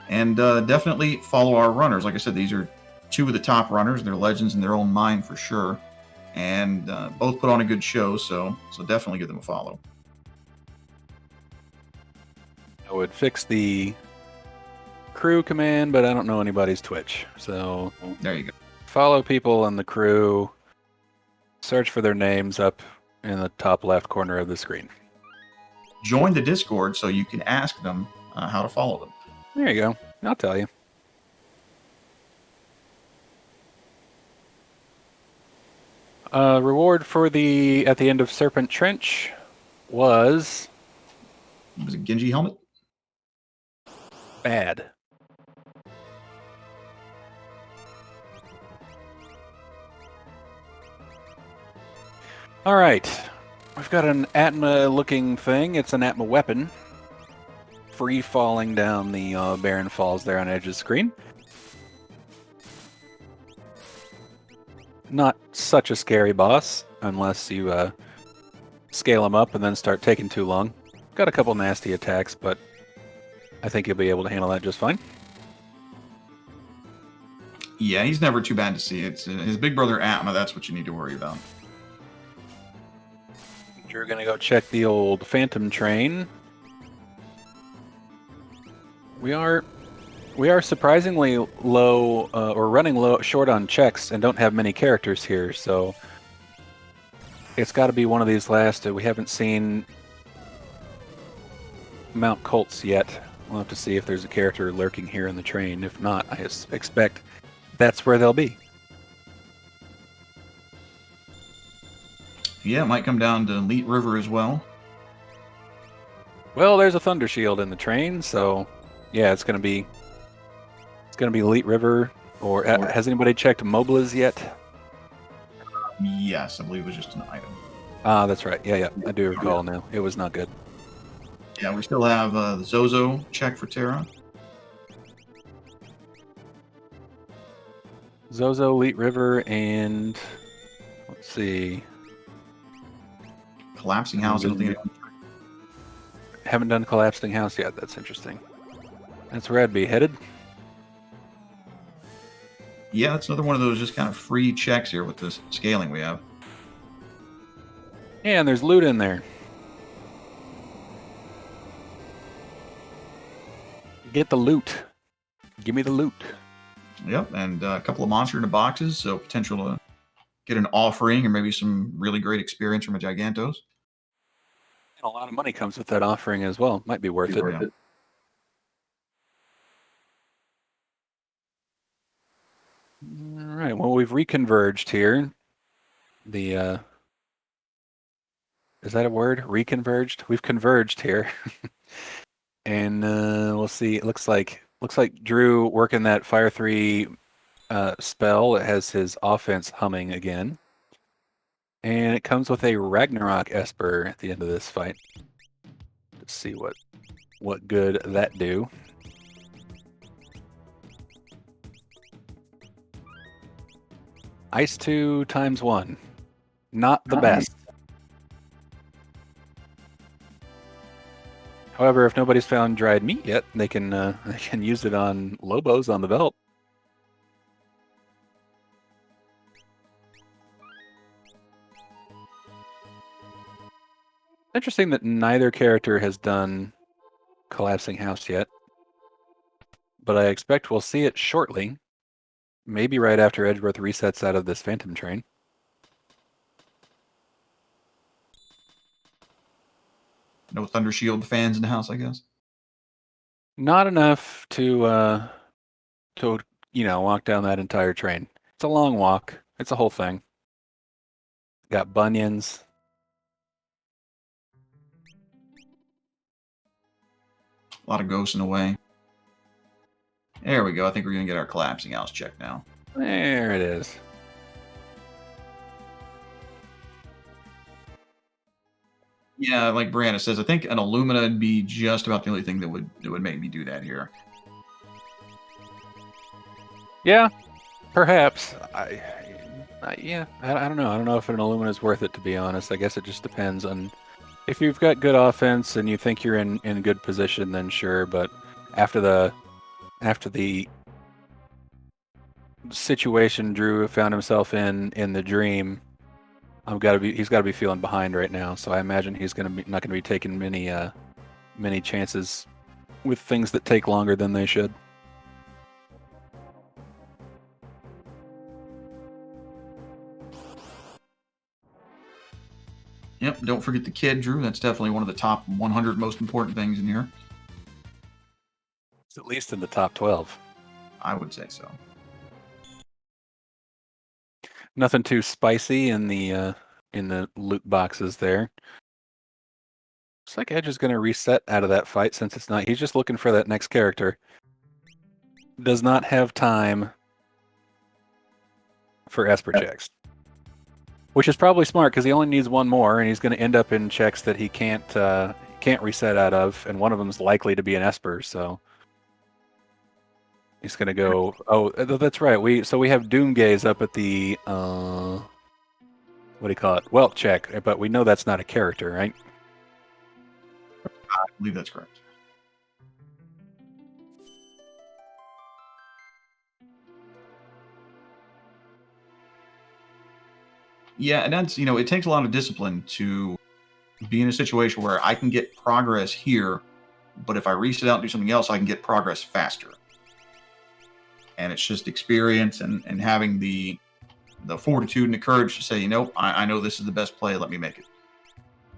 and definitely follow our runners. Like I said, these are two of the top runners. They're legends in their own mind for sure, and both put on a good show. So definitely give them a follow.
I would fix the crew command, but I don't know anybody's Twitch. So
there you go.
Follow people on the crew. Search for their names up in the top left corner of the screen.
Join the Discord so you can ask them how to follow them.
There you go. I'll tell you. Reward for at the end of Serpent Trench was
a Genji helmet.
Bad. All right, we've got an Atma-looking thing. It's an Atma weapon, free falling down the barren falls there on edge of the screen. Not such a scary boss unless you scale him up and then start taking too long. Got a couple nasty attacks, but I think you'll be able to handle that just fine.
Yeah, he's never too bad to see. It's his big brother Atma. That's what you need to worry about.
You're gonna go check the old Phantom train. We are surprisingly low, or running short on checks, and don't have many characters here. So it's got to be one of these last. We haven't seen Mount Colts yet. We'll have to see if there's a character lurking here in the train. If not, I expect that's where they'll be.
Yeah, it might come down to Leet River as well.
Well, there's a Thunder Shield in the train, so yeah, it's gonna be Leet River. Or has anybody checked Mobliz yet?
Yes, I believe it was just an item.
Ah, that's right. Yeah, I do recall now. It was not good.
Yeah, we still have the Zozo check for Terra.
Zozo, Leet River, and let's see.
Collapsing House. I don't think
haven't done Collapsing House yet. That's interesting. That's where I'd be headed.
Yeah, that's another one of those just kind of free checks here with this scaling we have.
Yeah, and there's loot in there. Get the loot. Give me the loot.
Yep, and a couple of monster in the boxes, so potential to get an offering or maybe some really great experience from a Gigantos.
And a lot of money comes with that offering as well. Might be worth it.
Yeah.
All right. Well, we've reconverged here. The is that a word? Reconverged. We've converged here, and we'll see. It looks like Drew working that Fire 3 spell. It has his offense humming again, and it comes with a Ragnarok Esper at the end of this fight. Let's see what good that do. Ice 2 times 1. Not the
All right.
best. However, if nobody's found dried meat yet, they can use it on Lobos on the Veldt. Interesting that neither character has done Collapsing House yet, but I expect we'll see it shortly. Maybe right after Edgeworth resets out of this Phantom Train.
No Thunder Shield fans in the house, I guess.
Not enough to walk down that entire train. It's a long walk. It's a whole thing. Got bunions.
A lot of ghosts in the way. There we go. I think we're going to get our Collapsing House check now.
There it is.
Yeah, like Brianna says, I think an Illumina would be just about the only thing that would make me do that here.
Yeah, perhaps. I don't know. I don't know if an Illumina is worth it, to be honest. I guess it just depends on if you've got good offense and you think you're in good position, then sure. But after the situation Drew found himself in the dream, he's got to be feeling behind right now. So I imagine he's not going to be taking many chances with things that take longer than they should.
Yep, don't forget the kid, Drew. That's definitely one of the top 100 most important things in here.
It's at least in the top 12.
I would say so.
Nothing too spicy in the loot boxes there. Looks like Edge is going to reset out of that fight since it's not. He's just looking for that next character. Does not have time for Esper checks. Which is probably smart because he only needs one more, and he's going to end up in checks that he can't reset out of, and one of them is likely to be an Esper. So he's going to go. Oh, that's right. We have Doomgaze up at the what do you call it? Welt check, but we know that's not a character, right?
I believe that's correct. Yeah, and that's, it takes a lot of discipline to be in a situation where I can get progress here, but if I reset out and do something else, I can get progress faster. And it's just experience and having the fortitude and the courage to say, I know this is the best play, let me make it.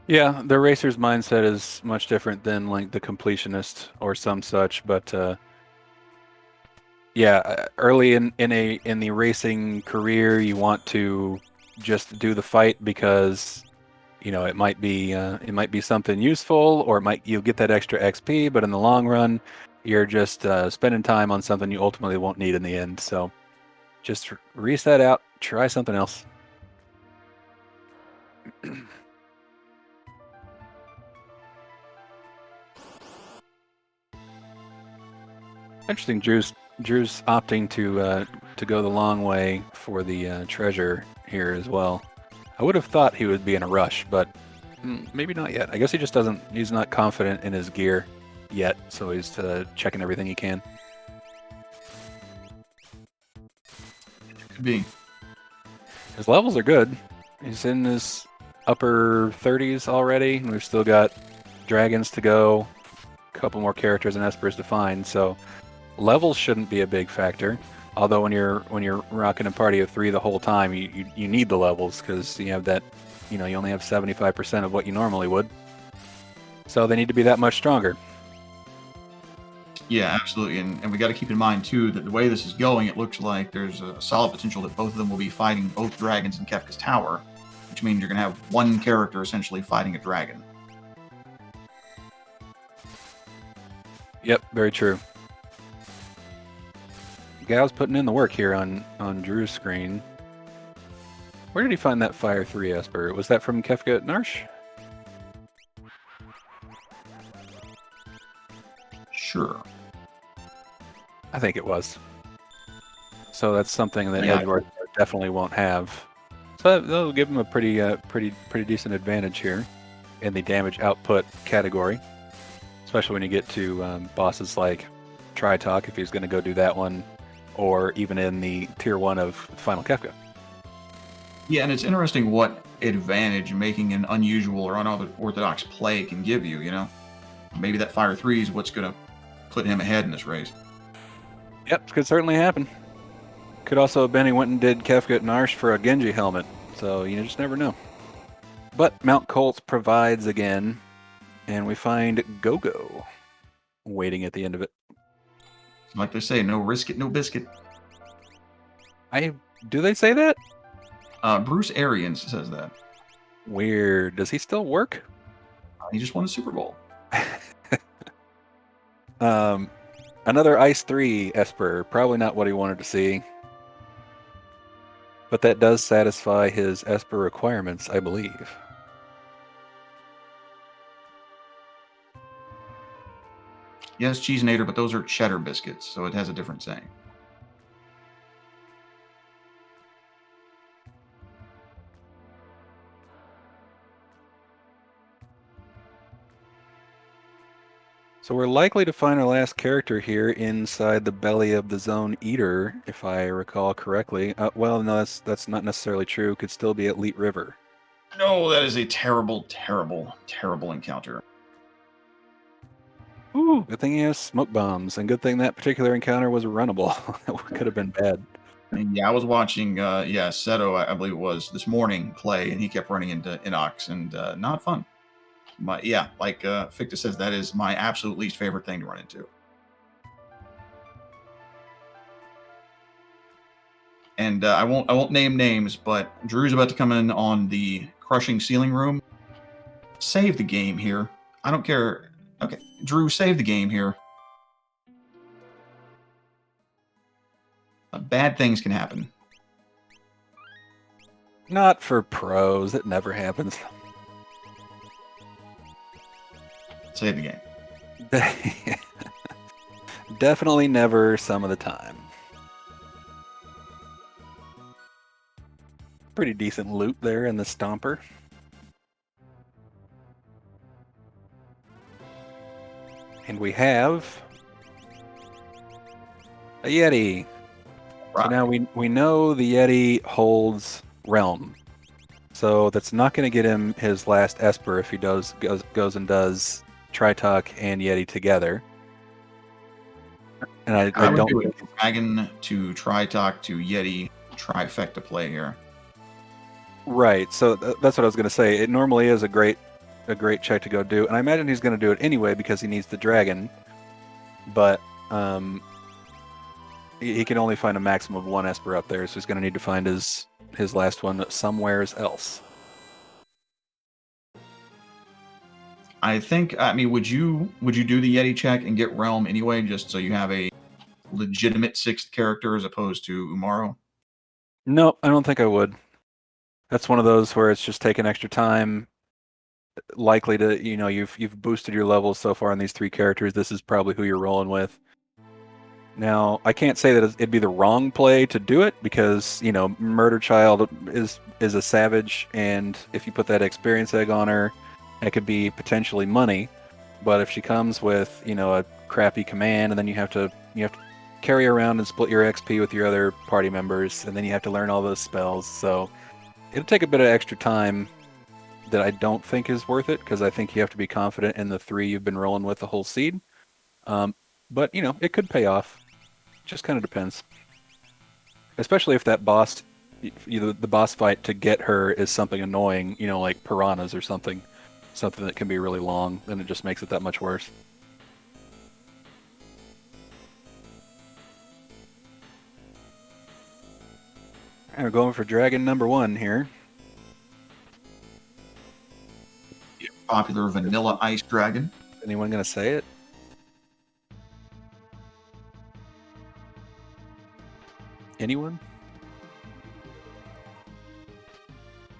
Yeah, the racer's mindset is much different than like the completionist or some such, but yeah, early in the racing career, you want to just do the fight because it might be something useful, or you'll get that extra XP, but in the long run, you're just spending time on something you ultimately won't need in the end. So just reset out, try something else. Interesting. Drew's opting to go the long way for the treasure here as well. I would have thought he would be in a rush, but maybe not yet. I guess he just doesn't. He's not confident in his gear yet, so he's checking everything he can.
Could be.
His levels are good. He's in his upper 30s already, and we've still got dragons to go, a couple more characters and Espers to find. So levels shouldn't be a big factor. Although when you're rocking a party of 3 the whole time, you need the levels because you have that, you only have 75% of what you normally would. So they need to be that much stronger.
Yeah, absolutely. And we got to keep in mind, too, that the way this is going, it looks like there's a solid potential that both of them will be fighting both dragons in Kefka's Tower, which means you're going to have one character essentially fighting a dragon.
Yep, very true. Gal's putting in the work here on Drew's screen. Where did he find that Fire 3 Esper? Was that from Kefka at Narsh?
Sure.
I think it was. So that's something that
Yeah.
Edgeworth definitely won't have. So that'll give him a pretty decent advantage here in the damage output category, especially when you get to bosses like Tritalk, if he's going to go do that one, or even in the tier 1 of Final Kefka.
Yeah, and it's interesting what advantage making an unusual or unorthodox play can give you, you know? Maybe that Fire 3 is what's going to put him ahead in this race.
Yep, could certainly happen. Could also have been he went and did Kefka at Narsh for a Genji helmet, so you just never know. But Mount Colts provides again, and we find Gogo waiting at the end of it.
Like they say, no risk it, no biscuit.
Do they say that?
Bruce Arians says that.
Weird. Does he still work?
He just won a Super Bowl.
Another Ice 3 Esper. Probably not what he wanted to see. But that does satisfy his Esper requirements, I believe.
Yes, Cheesenator, but those are cheddar biscuits, so it has a different saying.
So we're likely to find our last character here inside the belly of the Zone Eater, if I recall correctly. Well, no, that's not necessarily true. Could still be at Leet River.
No, that is a terrible, terrible, terrible encounter.
Ooh, good thing he has smoke bombs, and good thing that particular encounter was runnable. That could have been bad.
And yeah, I was watching, Seto, I believe it was, this morning play, and he kept running into Inox, and not fun. Like Ficta says, that is my absolute least favorite thing to run into. And I won't name names, but Drew's about to come in on the crushing ceiling room. Save the game here. I don't care. Okay, Drew, save the game here. Bad things can happen.
Not for pros. It never happens.
Save the game.
Definitely never some of the time. Pretty decent loot there in the Stomper. And we have a Yeti.
Right.
So now we know the Yeti holds Realm. So that's not going to get him his last Esper if he goes and does Tritalk and Yeti together. And I don't
do a Dragon to Tritalk to Yeti trifecta play here.
Right. So that's what I was going to say. It normally is a great check to go do, and I imagine he's going to do it anyway because he needs the dragon. But he can only find a maximum of one Esper up there, so he's going to need to find his last one somewheres else.
I think. I mean, would you do the Yeti check and get Realm anyway, just so you have a legitimate sixth character as opposed to Umaro?
No, I don't think I would. That's one of those where it's just taking extra time. Likely to, you've boosted your levels so far on these three characters. This is probably who you're rolling with. Now, I can't say that it'd be the wrong play to do it because, Murder Child is a savage, and if you put that experience egg on her, it could be potentially money. But if she comes with, a crappy command, and then you have to carry around and split your XP with your other party members, and then you have to learn all those spells. So it'll take a bit of extra time that I don't think is worth it, because I think you have to be confident in the three you've been rolling with the whole seed. But, it could pay off. Just kind of depends. Especially if that boss, the boss fight to get her is something annoying, like piranhas or something that can be really long, then it just makes it that much worse. And we're going for dragon number 1 here.
Popular vanilla ice dragon.
Anyone gonna say it? Anyone?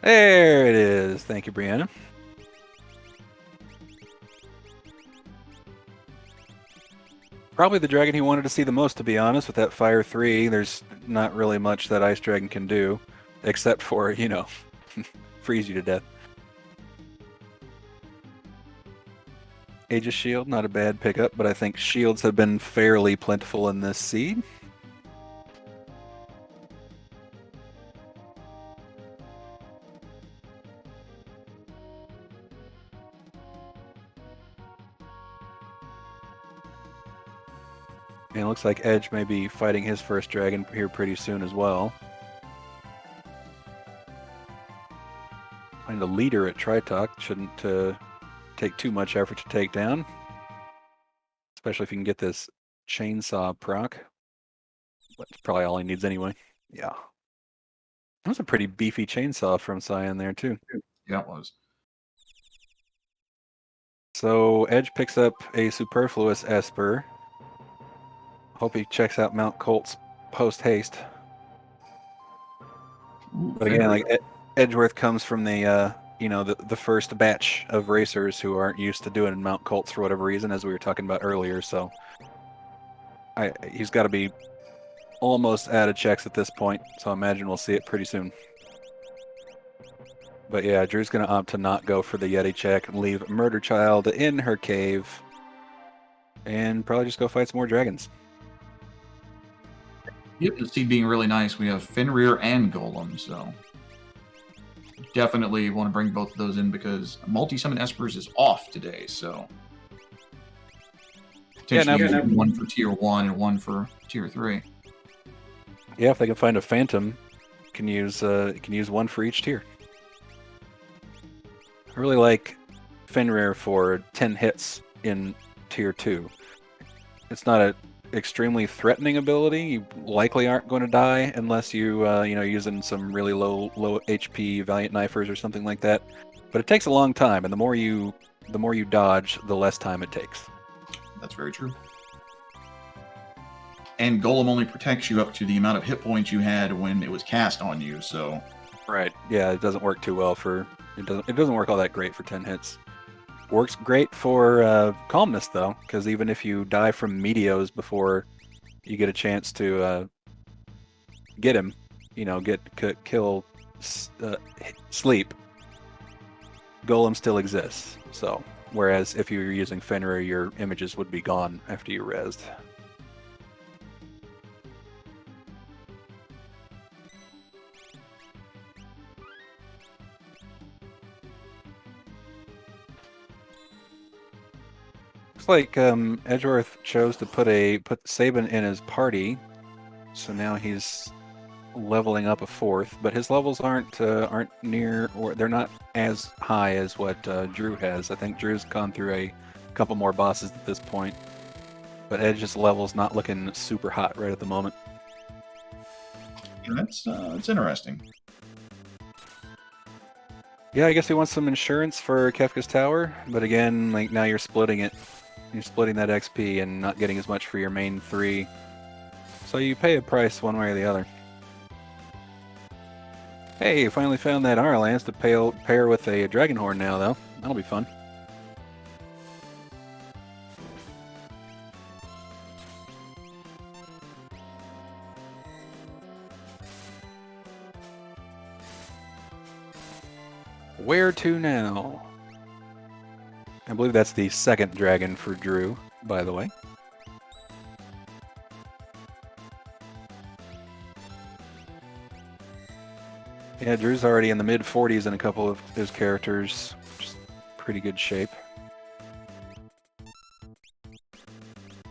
There it is. Thank you, Brianna. Probably the dragon he wanted to see the most, to be honest. With that Fire 3, there's not really much that Ice Dragon can do, except for, freeze you to death. Aegis Shield, not a bad pickup, but I think shields have been fairly plentiful in this seed. And it looks like Edge may be fighting his first dragon here pretty soon as well. Find a leader at Tritok shouldn't take too much effort to take down. Especially if you can get this chainsaw proc. That's probably all he needs anyway. Yeah. That was a pretty beefy chainsaw from Cyan there too.
Yeah, it was.
So Edge picks up a superfluous Esper. Hope he checks out Mount Colt's post haste. But again, like Edgeworth comes from the the first batch of racers who aren't used to doing Mount Colts for whatever reason, as we were talking about earlier. So he's got to be almost out of checks at this point. So I imagine we'll see it pretty soon. But yeah, Drew's going to opt to not go for the Yeti check and leave Murder Child in her cave and probably just go fight some more dragons.
Yep, the seed being really nice. We have Fenrir and Golem, so definitely want to bring both of those in because multi-summon Espers is off today, so potentially one for tier 1 and one for tier 3.
Yeah, if they can find a Phantom, can use one for each tier. I really like Fenrir for 10 hits in tier 2. It's not an extremely threatening ability. You likely aren't going to die unless you using some really low HP Valiant Knifers or something like that. But it takes a long time, and the more you dodge, the less time it takes.
That's very true. And Golem only protects you up to the amount of hit points you had when it was cast on you, so
right. Yeah, it doesn't work too well for it doesn't work all that great for 10 hits. Works great for Calmness though, because even if you die from Meteos before you get a chance to get him, kill sleep, Golem still exists. So whereas if you were using Fenrir, your images would be gone after you rezzed. Looks like Edgeworth chose to put Sabin in his party, so now he's leveling up a 4th. But his levels aren't near, or they're not as high as what Drew has. I think Drew's gone through a couple more bosses at this point, but Edge's level's not looking super hot right at the moment.
Yeah, that's interesting.
Yeah, I guess he wants some insurance for Kefka's Tower, but again, like now you're splitting it. You're splitting that XP and not getting as much for your main 3. So you pay a price one way or the other. Hey, finally found that Arlance to pair with a Dragonhorn now, though. That'll be fun. Where to now? I believe that's the second dragon for Drew, by the way. Yeah, Drew's already in the mid-40s in a couple of his characters, which is pretty good shape.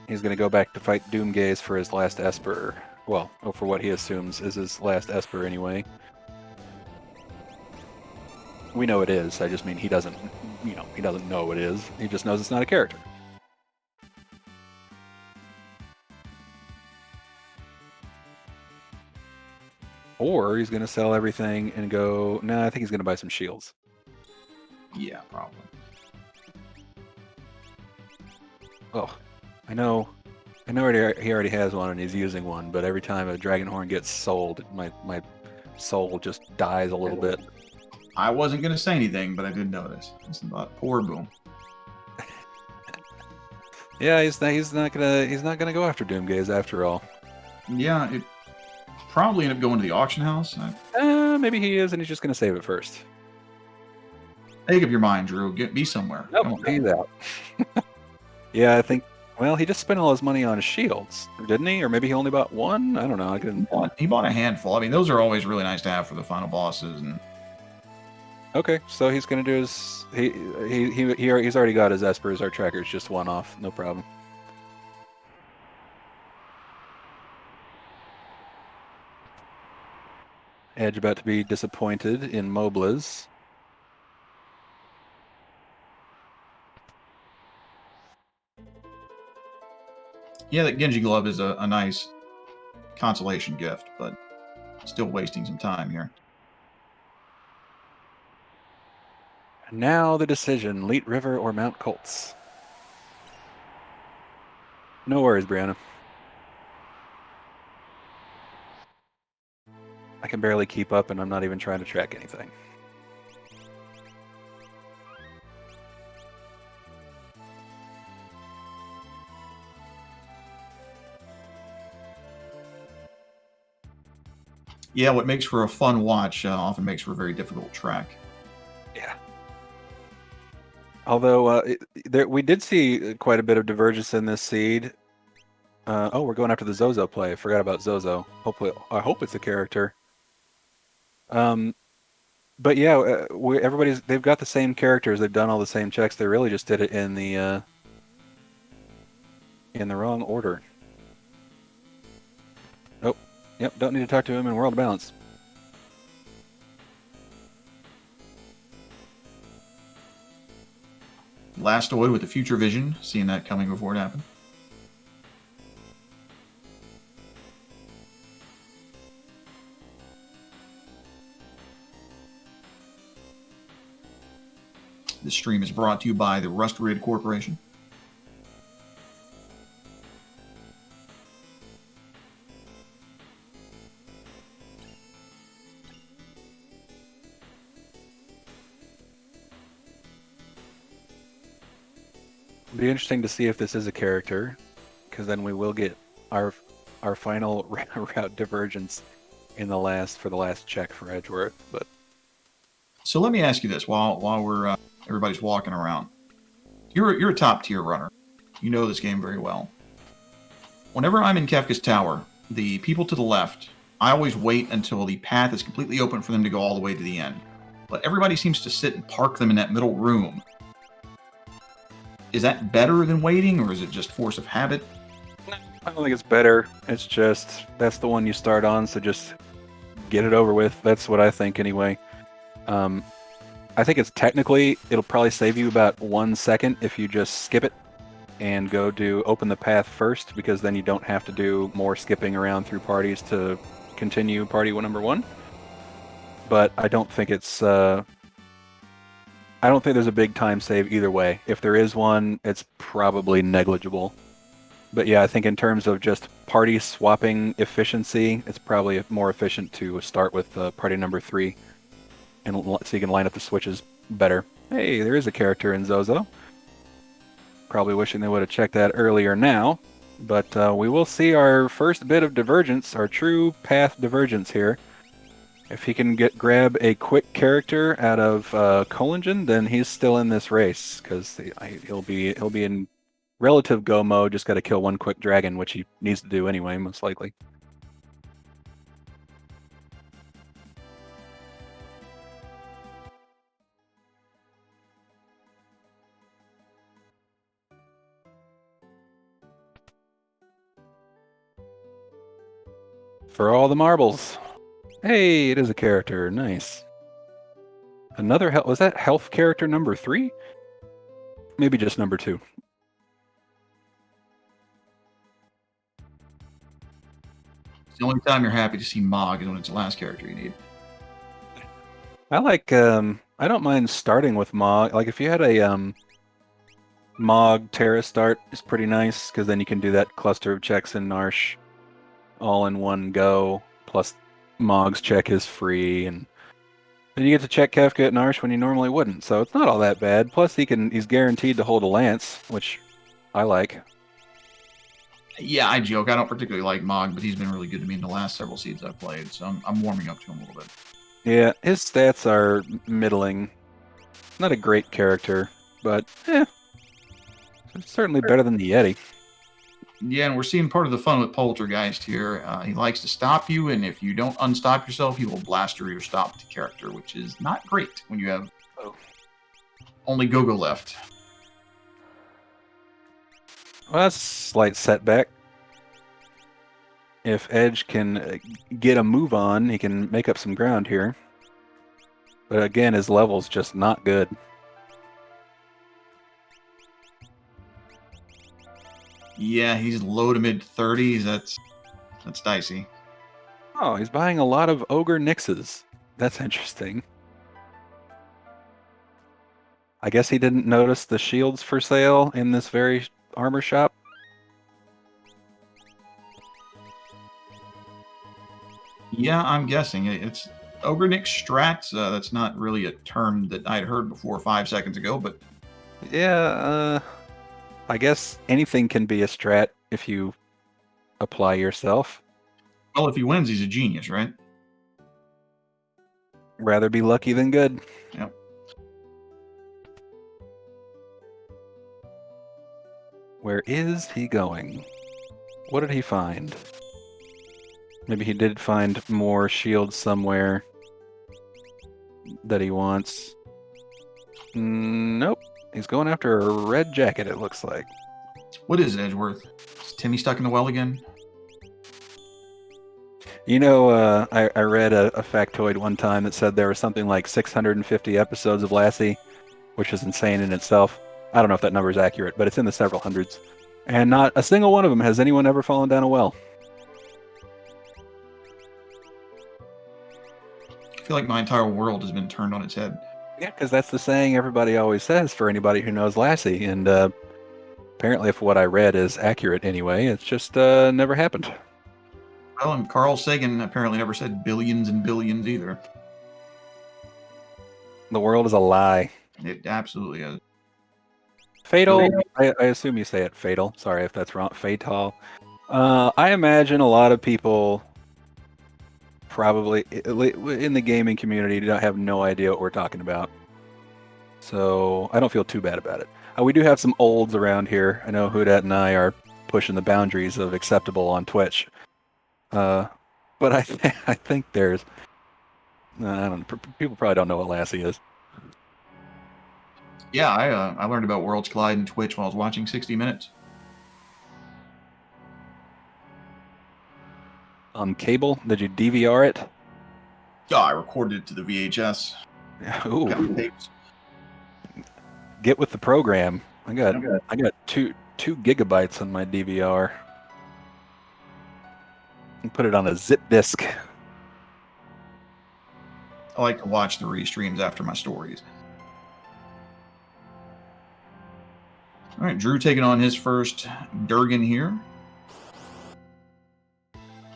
He's going to go back to fight Doomgaze for his last Esper. Well, for what he assumes is his last Esper anyway. We know it is. I just mean he doesn't know it is. He just knows it's not a character. Or he's going to sell everything and go, I think he's going to buy some shields.
Yeah, probably.
Oh, I know he already has one and he's using one, but every time a Dragonhorn gets sold, my soul just dies a little bit.
I wasn't going to say anything, but I did notice. It's about poor Boom.
Yeah, he's not gonna go after Doomgaze after all.
Yeah, it probably end up going to the auction house.
Maybe he is, and he's just gonna save it first.
Make up your mind, Drew. Get me somewhere.
Nope,
Come on.
he's out. Yeah, I think. Well, he just spent all his money on his shields, didn't he? Or maybe he only bought one. I don't know. I couldn't.
He bought a handful. I mean, those are always really nice to have for the final bosses. And
Okay, so he's gonna do his. He's already got his Espers. Our tracker's just one off. No problem. Edge about to be disappointed in Moblas.
yeah, that Genji glove is a nice consolation gift, but still wasting some time here.
And now the decision: Leet River or Mount Colts. No worries, Brianna. I can barely keep up, and I'm not even trying to track anything.
Yeah, what makes for a fun watch often makes for a very difficult track.
Yeah. Although we did see quite a bit of divergence in this seed. Oh, we're going after the Zozo play. I forgot about Zozo. Hopefully, I hope it's a character. But yeah, they've got the same characters. They've done all the same checks. They really just did it in the wrong order. Oh, yep. Don't need to talk to him in World of Balance.
Blastoid with the Future Vision, seeing that coming before it happened. This stream is brought to you by the Rust Rid Corporation.
It'll be interesting to see if this is a character, because then we will get our final route divergence in the last check for Edgeworth. But
so let me ask you this: while we're everybody's walking around, you're a top tier runner. You know this game very well. Whenever I'm in Kefka's Tower, the people to the left, I always wait until the path is completely open for them to go all the way to the end. But everybody seems to sit and park them in that middle room. Is that better than waiting, or is it just force of habit?
I don't think it's better. It's just that's the one you start on, so just get it over with. That's what I think anyway. I think it'll probably save you about 1 second if you just skip it and go do open the path first, because then you don't have to do more skipping around through parties to continue party number 1. But I don't think there's a big time save either way. If there is one, it's probably negligible. But yeah, I think in terms of just party swapping efficiency, it's probably more efficient to start with party number 3, and so you can line up the switches better. Hey, there is a character in Zozo. Probably wishing they would have checked that earlier now, but we will see our first bit of divergence, our true path divergence here. If he can grab a quick character out of Colingen, then he's still in this race, because he'll be in relative go mode. Just got to kill one quick dragon, which he needs to do anyway, most likely. For all the marbles. Hey, it is a character. Nice. Another health. Was that health character number 3? Maybe just number 2.
It's the only time you're happy to see Mog is when it's the last character you need.
I like. I don't mind starting with Mog. Like if you had a Mog Terra start, is pretty nice, because then you can do that cluster of checks in Narsh all in one go. Plus, Mog's check is free, and then you get to check Kefka at Narsh when you normally wouldn't. So it's not all that bad. Plus, he's guaranteed to hold a lance, which I like.
Yeah, I joke. I don't particularly like Mog, but he's been really good to me in the last several seeds I've played, so I'm warming up to him a little bit.
Yeah, his stats are middling. Not a great character, but certainly better than the Yeti.
Yeah, and we're seeing part of the fun with Poltergeist here. He likes to stop you, and if you don't unstop yourself, he will blaster your stopped character, which is not great when you have only Go-Go left.
Well, that's a slight setback. If Edge can get a move on, he can make up some ground here. But again, his level's just not good.
Yeah, he's low to mid 30s. That's dicey.
Oh, he's buying a lot of Ogre Nixes. That's interesting. I guess he didn't notice the shields for sale in this very armor shop.
Yeah, I'm guessing it's Ogre Nick strats. That's not really a term that I'd heard before 5 seconds ago, but
Yeah, I guess anything can be a strat if you apply yourself.
well, if he wins, he's a genius, right?
Rather be lucky than good.
Yep.
Where is he going? What did he find? Maybe he did find more shields somewhere that he wants. Nope. He's going after a red jacket, it looks like.
What is it, Edgeworth? Is Timmy stuck in the well again?
You know, I read a factoid one time that said there was something like 650 episodes of Lassie, which is insane in itself. I don't know if that number is accurate, but it's in the several hundreds. And not a single one of them has anyone ever fallen down a well.
I feel like my entire world has been turned on its head.
Yeah, because that's the saying everybody always says for anybody who knows Lassie. And apparently, if what I read is accurate anyway, it's just never happened.
Well, and Carl Sagan apparently never said billions and billions either.
The world is a lie.
It absolutely is.
Fatal. I assume you say it fatal. Sorry if that's wrong. Fatal. I imagine a lot of people probably in the gaming community don't have no idea what we're talking about. So I don't feel too bad about it. We do have some olds around here. I know Hudat and I are pushing the boundaries of acceptable on Twitch. But I think there's I don't know. People probably don't know what Lassie is.
Yeah, I learned about Worlds Collide and Twitch while I was watching 60 Minutes.
On cable? Did you DVR it?
Oh, I recorded it to the VHS.
Ooh.
Got tapes.
Get with the program. I got 2 gigabytes on my DVR. And put it on a zip disk.
I like to watch the restreams after my stories. All right, Drew taking on his first Durgan here.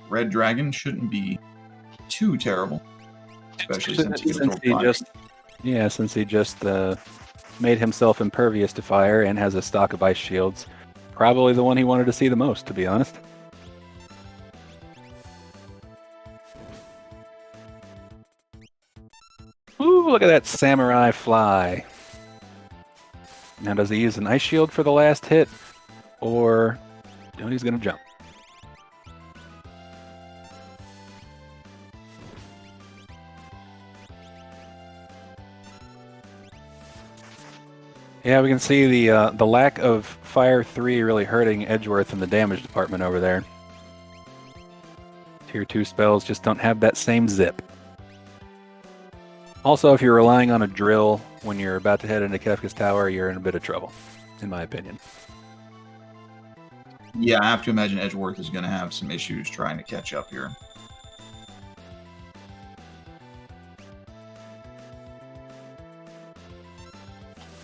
Red Dragon shouldn't be too terrible, especially since he
just made himself impervious to fire and has a stock of ice shields. Probably the one he wanted to see the most, to be honest. Ooh, look at that samurai fly. Now, does he use an ice shield for the last hit? Or he's going to jump? Yeah, we can see the lack of Fire 3 really hurting Edgeworth in the damage department over there. Tier 2 spells just don't have that same zip. Also, if you're relying on a drill when you're about to head into Kefka's Tower, you're in a bit of trouble, in my opinion.
Yeah, I have to imagine Edgeworth is going to have some issues trying to catch up here.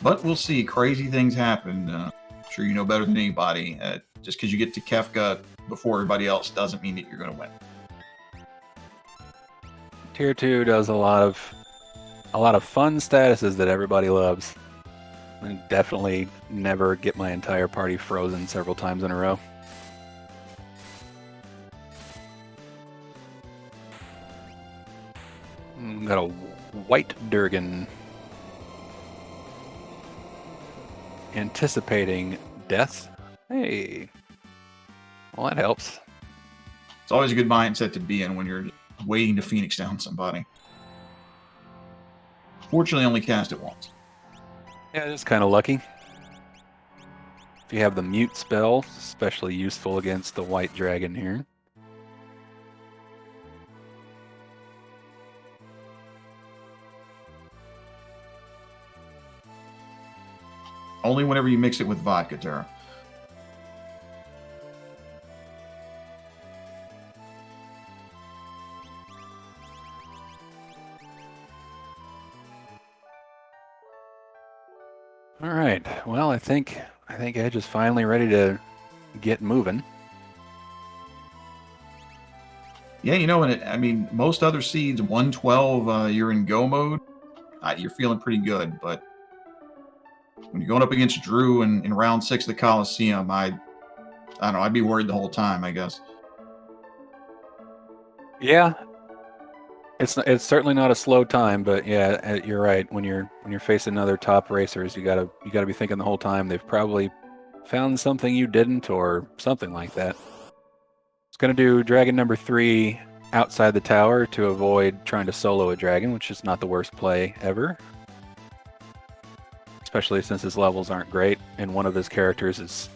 But we'll see. Crazy things happen. I'm sure you know better than anybody. Just because you get to Kefka before everybody else doesn't mean that you're going to win.
Tier 2 does a lot of fun statuses that everybody loves. I definitely never get my entire party frozen several times in a row. We got a white Durgan. Anticipating death. Hey. Well, that helps.
It's always a good mindset to be in when you're waiting to Phoenix down somebody. Fortunately, only cast it once.
Yeah, it's kind of lucky. If you have the mute spell, especially useful against the white dragon here.
Only whenever you mix it with vodka, Tara.
All right. Well, I think Edge is finally ready to get moving.
Yeah, you know, I mean, most other seeds, 112, you're in go mode. You're feeling pretty good, but when you're going up against Drew in round 6 of the Coliseum, I don't know, I'd be worried the whole time, I guess.
Yeah. It's certainly not a slow time, but yeah, you're right. When you're facing other top racers, you gotta be thinking the whole time they've probably found something you didn't or something like that. It's gonna do dragon number 3 outside the tower to avoid trying to solo a dragon, which is not the worst play ever. Especially since his levels aren't great, and one of his characters is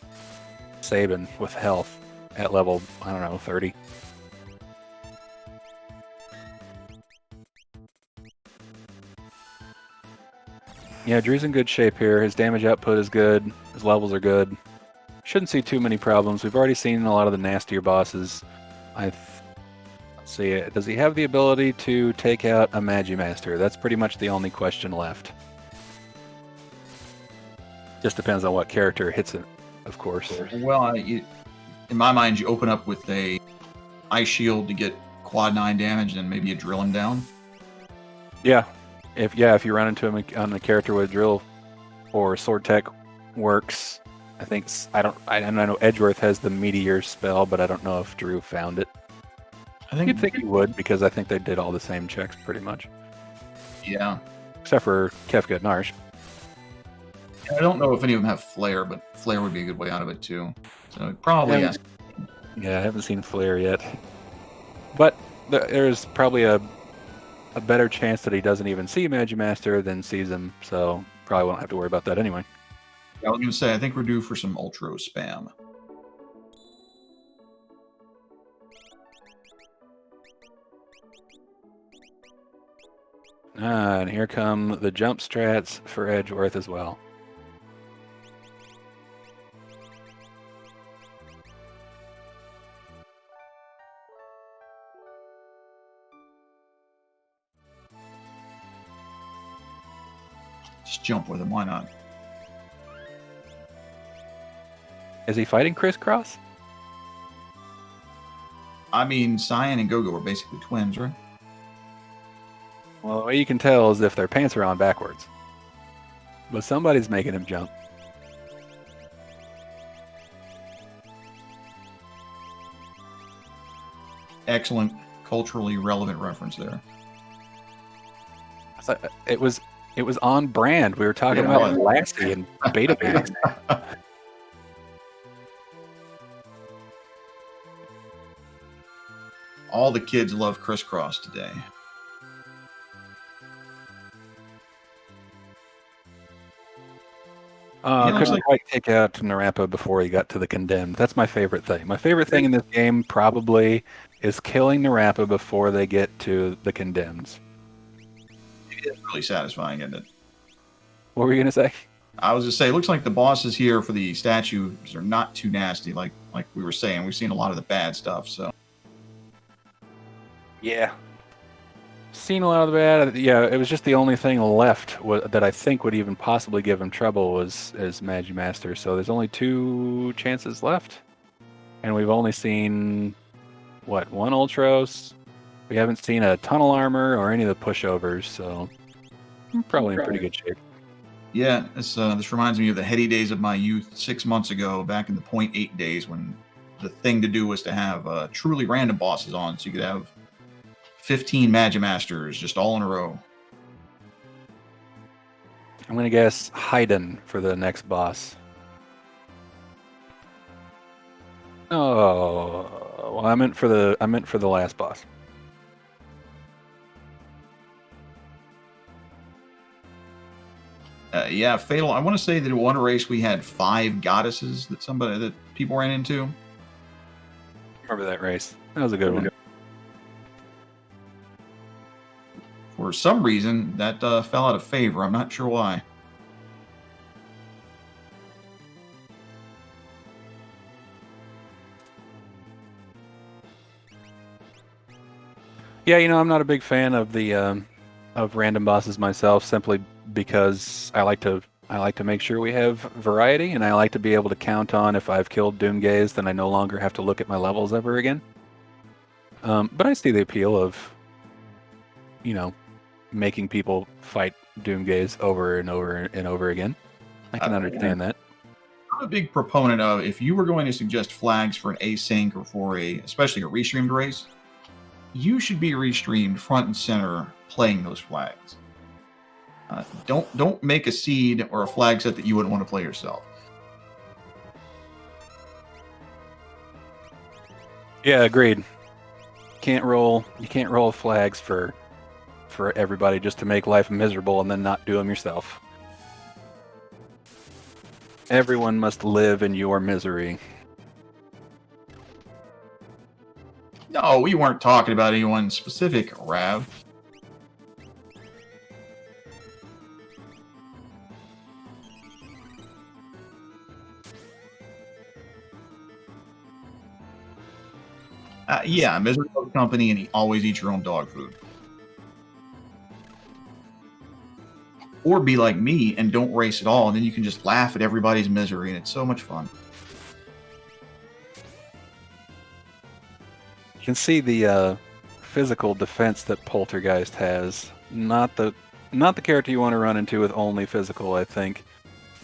Sabin with health at level, I don't know, 30. Yeah, Drew's in good shape here. His damage output is good. His levels are good. Shouldn't see too many problems. We've already seen a lot of the nastier bosses. Let's see, does he have the ability to take out a Magimaster? That's pretty much the only question left. Just depends on what character hits it, of course.
Well, in my mind, you open up with a Ice Shield to get quad 9 damage, and maybe you drill him down.
Yeah, if you run into him on a character with drill or sword tech works. I know Edgeworth has the meteor spell, but I don't know if Drew found it. You'd think he would, because I think they did all the same checks pretty much.
Yeah.
Except for Kefka and Narsh.
I don't know if any of them have Flare, but Flare would be a good way out of it too. So probably yes.
Yeah, I haven't seen Flare yet. But there's probably a better chance that he doesn't even see Magimaster than sees him, so probably won't have to worry about that anyway.
I was going to say, I think we're due for some Ultra spam.
And here come the jump strats for Edgeworth as well.
Just jump with him, why not?
Is he fighting Crisscross?
I mean, Cyan and Gogo are basically twins, right?
Well, the way you can tell is if their pants are on backwards. But somebody's making him jump.
Excellent, culturally relevant reference there.
It was on brand. We were talking about Lassie and Beta Beatings.
All the kids love Crisscross today.
Couldn't quite take out Narapa before he got to the Condemned. That's my favorite thing. My favorite thing in this game probably is killing Narapa before they get to the Condemned.
It's really satisfying, isn't it?
What were you going to say?
I was just saying, it looks like the bosses here for the statues are not too nasty, like we were saying. We've seen a lot of the bad stuff, so.
Yeah. Seen a lot of the bad. Yeah, it was just the only thing left that I think would even possibly give him trouble was Magimaster. So there's only 2 chances left. And we've only seen, one Ultros. We haven't seen a Tunnel Armor or any of the pushovers, so I'm probably in pretty good shape.
Yeah, this reminds me of the heady days of my youth 6 months ago, back in the 0.8 days, when the thing to do was to have truly random bosses on, so you could have 15 Magimasters, just all in a row.
I'm going to guess Haydn for the next boss. Oh, well, I meant for the last boss.
Yeah, Fatal. I want to say that in one race we had 5 goddesses that people ran into.
Remember that race? That was a good one.
For some reason, that fell out of favor. I'm not sure why.
Yeah, I'm not a big fan of the of random bosses myself, simply because I like to make sure we have variety, and I like to be able to count on if I've killed Doomgaze, then I no longer have to look at my levels ever again. But I see the appeal of, making people fight Doomgaze over and over and over again. I can understand that.
I'm a big proponent of, if you were going to suggest flags for an async or for especially a restreamed race, you should be restreamed front and center playing those flags. Don't make a seed or a flag set that you wouldn't want to play yourself.
Yeah, agreed. You can't roll flags for everybody just to make life miserable and then not do them yourself. Everyone must live in your misery.
No, we weren't talking about anyone specific, Rav. Yeah, miserable company, and always eat your own dog food. Or be like me and don't race at all, and then you can just laugh at everybody's misery, and it's so much fun.
You can see the physical defense that Poltergeist has. Not the character you want to run into with only physical, I think.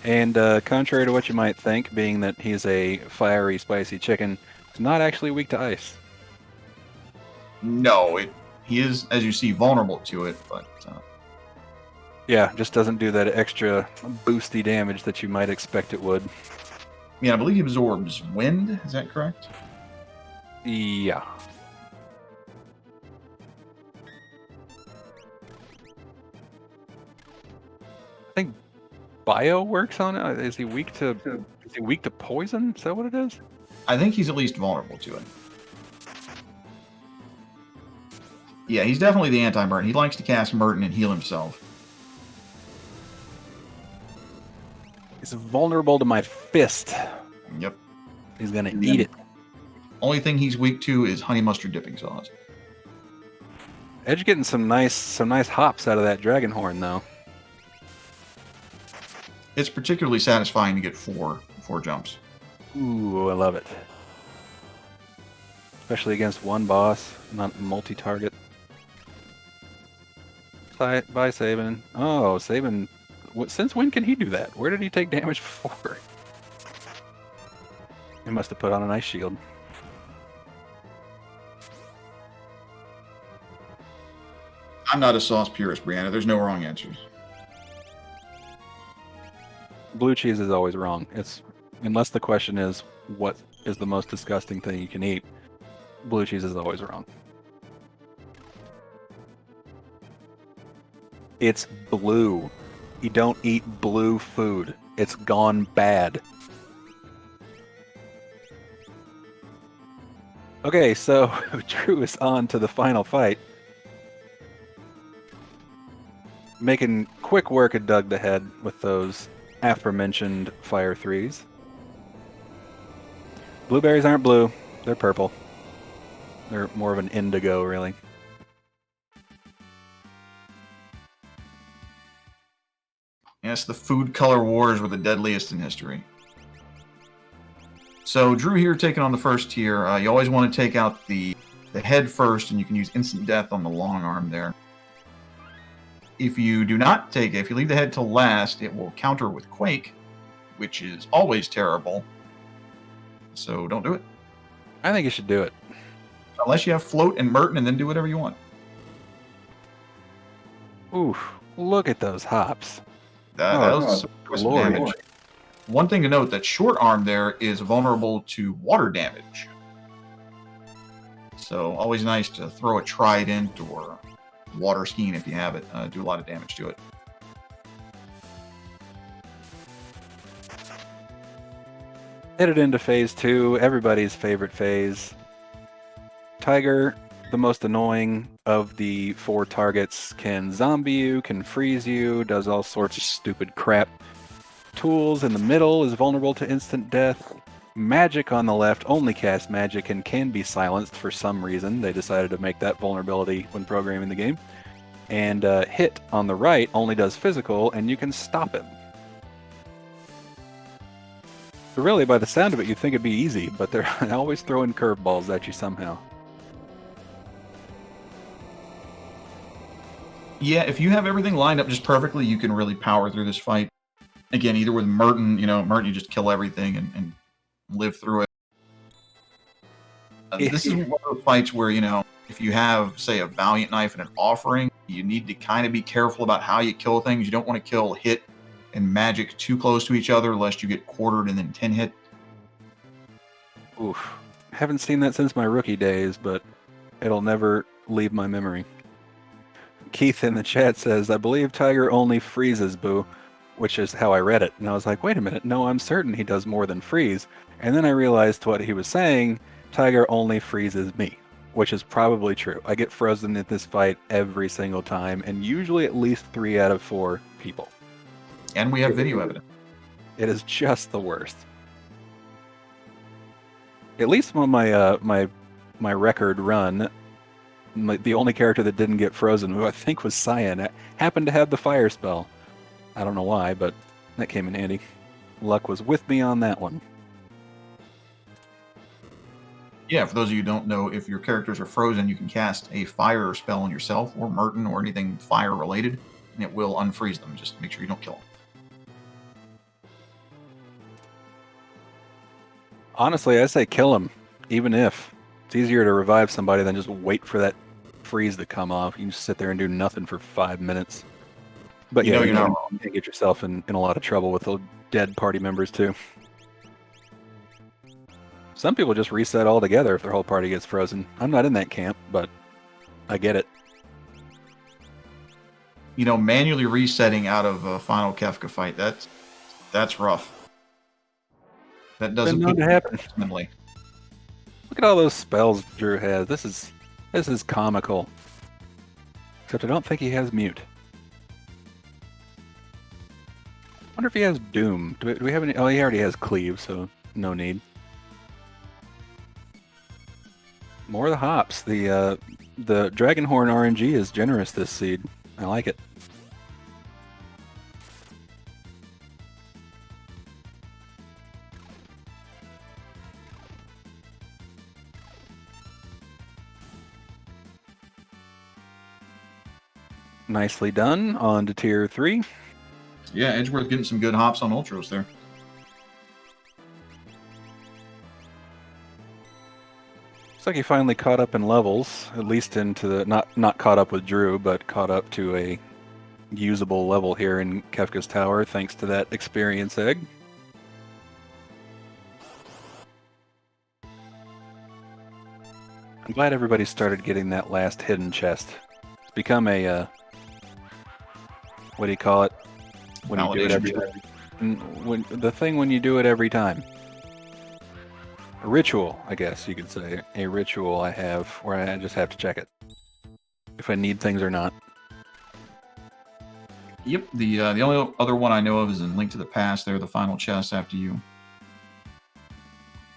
And contrary to what you might think, being that he's a fiery, spicy chicken, he's not actually weak to ice.
No, he is, as you see, vulnerable to it, but
yeah, just doesn't do that extra boosty damage that you might expect it would.
Yeah, I believe he absorbs wind. Is that correct?
Yeah. I think bio works on it. Is he weak to poison? Is that what it is?
I think he's at least vulnerable to it. Yeah, he's definitely the anti-Merton. He likes to cast Merton and heal himself.
He's vulnerable to my fist.
Yep.
He's gonna eat it.
Only thing he's weak to is honey mustard dipping sauce.
Edge getting some nice hops out of that dragon horn though.
It's particularly satisfying to get four jumps.
Ooh, I love it. Especially against one boss, not multi-target. Bye, Sabin. Oh, Sabin. Since when can he do that? Where did he take damage before? He must have put on an ice shield.
I'm not a sauce purist, Brianna. There's no wrong answers.
Blue cheese is always wrong. Unless the question is what is the most disgusting thing you can eat, blue cheese is always wrong. It's blue. You don't eat blue food. It's gone bad. Okay, so Drew is on to the final fight. Making quick work of Doug the Head with those aforementioned fire threes. Blueberries aren't blue. They're purple. They're more of an indigo, really.
Yes, the food color wars were the deadliest in history. So Drew here taking on the first tier. You always want to take out the head first, and you can use instant death on the long arm there. If you do not take it, if you leave the head till last, it will counter with Quake, which is always terrible. So don't do it.
I think you should do it.
Unless you have Float and Merton, and then do whatever you want.
Oof, look at those hops.
That
Oh,
was some impressive
glory.
damage. One thing to note, that short arm there is vulnerable to water damage. So always nice to throw a trident or water skiing if you have it. Do a lot of damage to it.
Headed into phase 2, everybody's favorite phase. Tiger, the most annoying of the 4 targets, can zombie you, can freeze you, does all sorts of stupid crap. Tools in the middle is vulnerable to instant death. Magic on the left only casts magic and can be silenced for some reason. They decided to make that vulnerability when programming the game. And Hit on the right only does physical, and you can stop him. So really, by the sound of it, you'd think it'd be easy, but they're always throwing curveballs at you somehow.
Yeah, if you have everything lined up just perfectly, you can really power through this fight. Again, either with Merton, Merton, you just kill everything and live through it. This is one of those fights where, if you have, say, a Valiant Knife and an Offering, you need to kind of be careful about how you kill things. You don't want to kill Hit and Magic too close to each other, lest you get quartered and then 10 hit.
Oof. Haven't seen that since my rookie days, but it'll never leave my memory. Keith in the chat says, I believe Tiger only freezes, Boo, which is how I read it. And I was like, wait a minute, no, I'm certain he does more than freeze. And then I realized what he was saying, Tiger only freezes me, which is probably true. I get frozen in this fight every single time, and usually at least 3 out of 4 people.
And we have video evidence.
It is just the worst. At least on my record run, the only character that didn't get frozen, who I think was Cyan, happened to have the fire spell. I don't know why, but that came in handy. Luck was with me on that one.
Yeah, for those of you who don't know, if your characters are frozen, you can cast a fire spell on yourself or Merton or anything fire related, and it will unfreeze them. Just make sure you don't kill them.
Honestly, I say kill him, even if it's easier to revive somebody than just wait for that freeze to come off. You can just sit there and do nothing for 5 minutes. But
You
yeah,
know you're not
you
wrong.
can get yourself in a lot of trouble with the dead party members too. Some people just reset altogether if their whole party gets frozen. I'm not in that camp, but I get it.
Manually resetting out of a final Kefka fight, that's rough. That doesn't
Been known to happen.
Mentally.
Look at all those spells Drew has. This is comical. Except I don't think he has mute. Wonder if he has Doom. Do we have any? Oh, he already has Cleave, so no need. More of the hops. The Dragonhorn RNG is generous this seed. I like it. Nicely done. On to tier 3.
Yeah, Edgeworth getting some good hops on Ultros there.
Looks like he finally caught up in levels, at least into the not caught up with Drew, but caught up to a usable level here in Kefka's Tower, thanks to that experience egg. I'm glad everybody started getting that last hidden chest. It's become a what do you call it? When you do it every time. When you do it every time. A ritual, I guess you could say. A ritual I have where I just have to check it. If I need things or not.
Yep, the only other one I know of is in Link to the Past. There, the final chest after you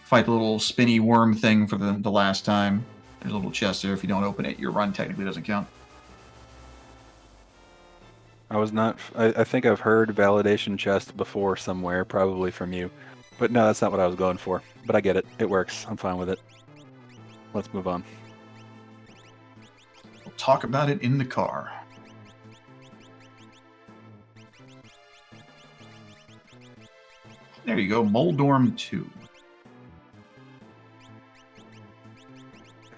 fight the little spinny worm thing for the last time. There's a little chest there. If you don't open it, your run technically doesn't count.
I think I've heard validation chest before somewhere, probably from you. But no, that's not what I was going for. But I get it. It works. I'm fine with it. Let's move on.
We'll talk about it in the car. There you go, Moldorm 2.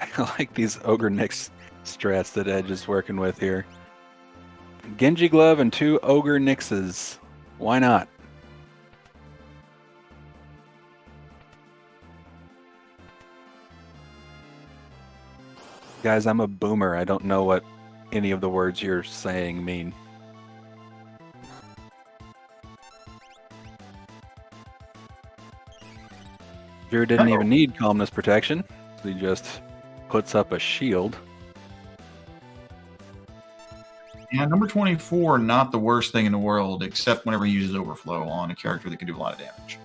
I like these Ogre Nyx strats that Edge is working with here. Genji Glove and 2 Ogre Nixes. Why not? Guys, I'm a boomer. I don't know what any of the words you're saying mean. Drew didn't even need calmness protection. So he just puts up a shield.
Yeah, number 24, not the worst thing in the world, except whenever he uses overflow on a character that can do a lot of damage.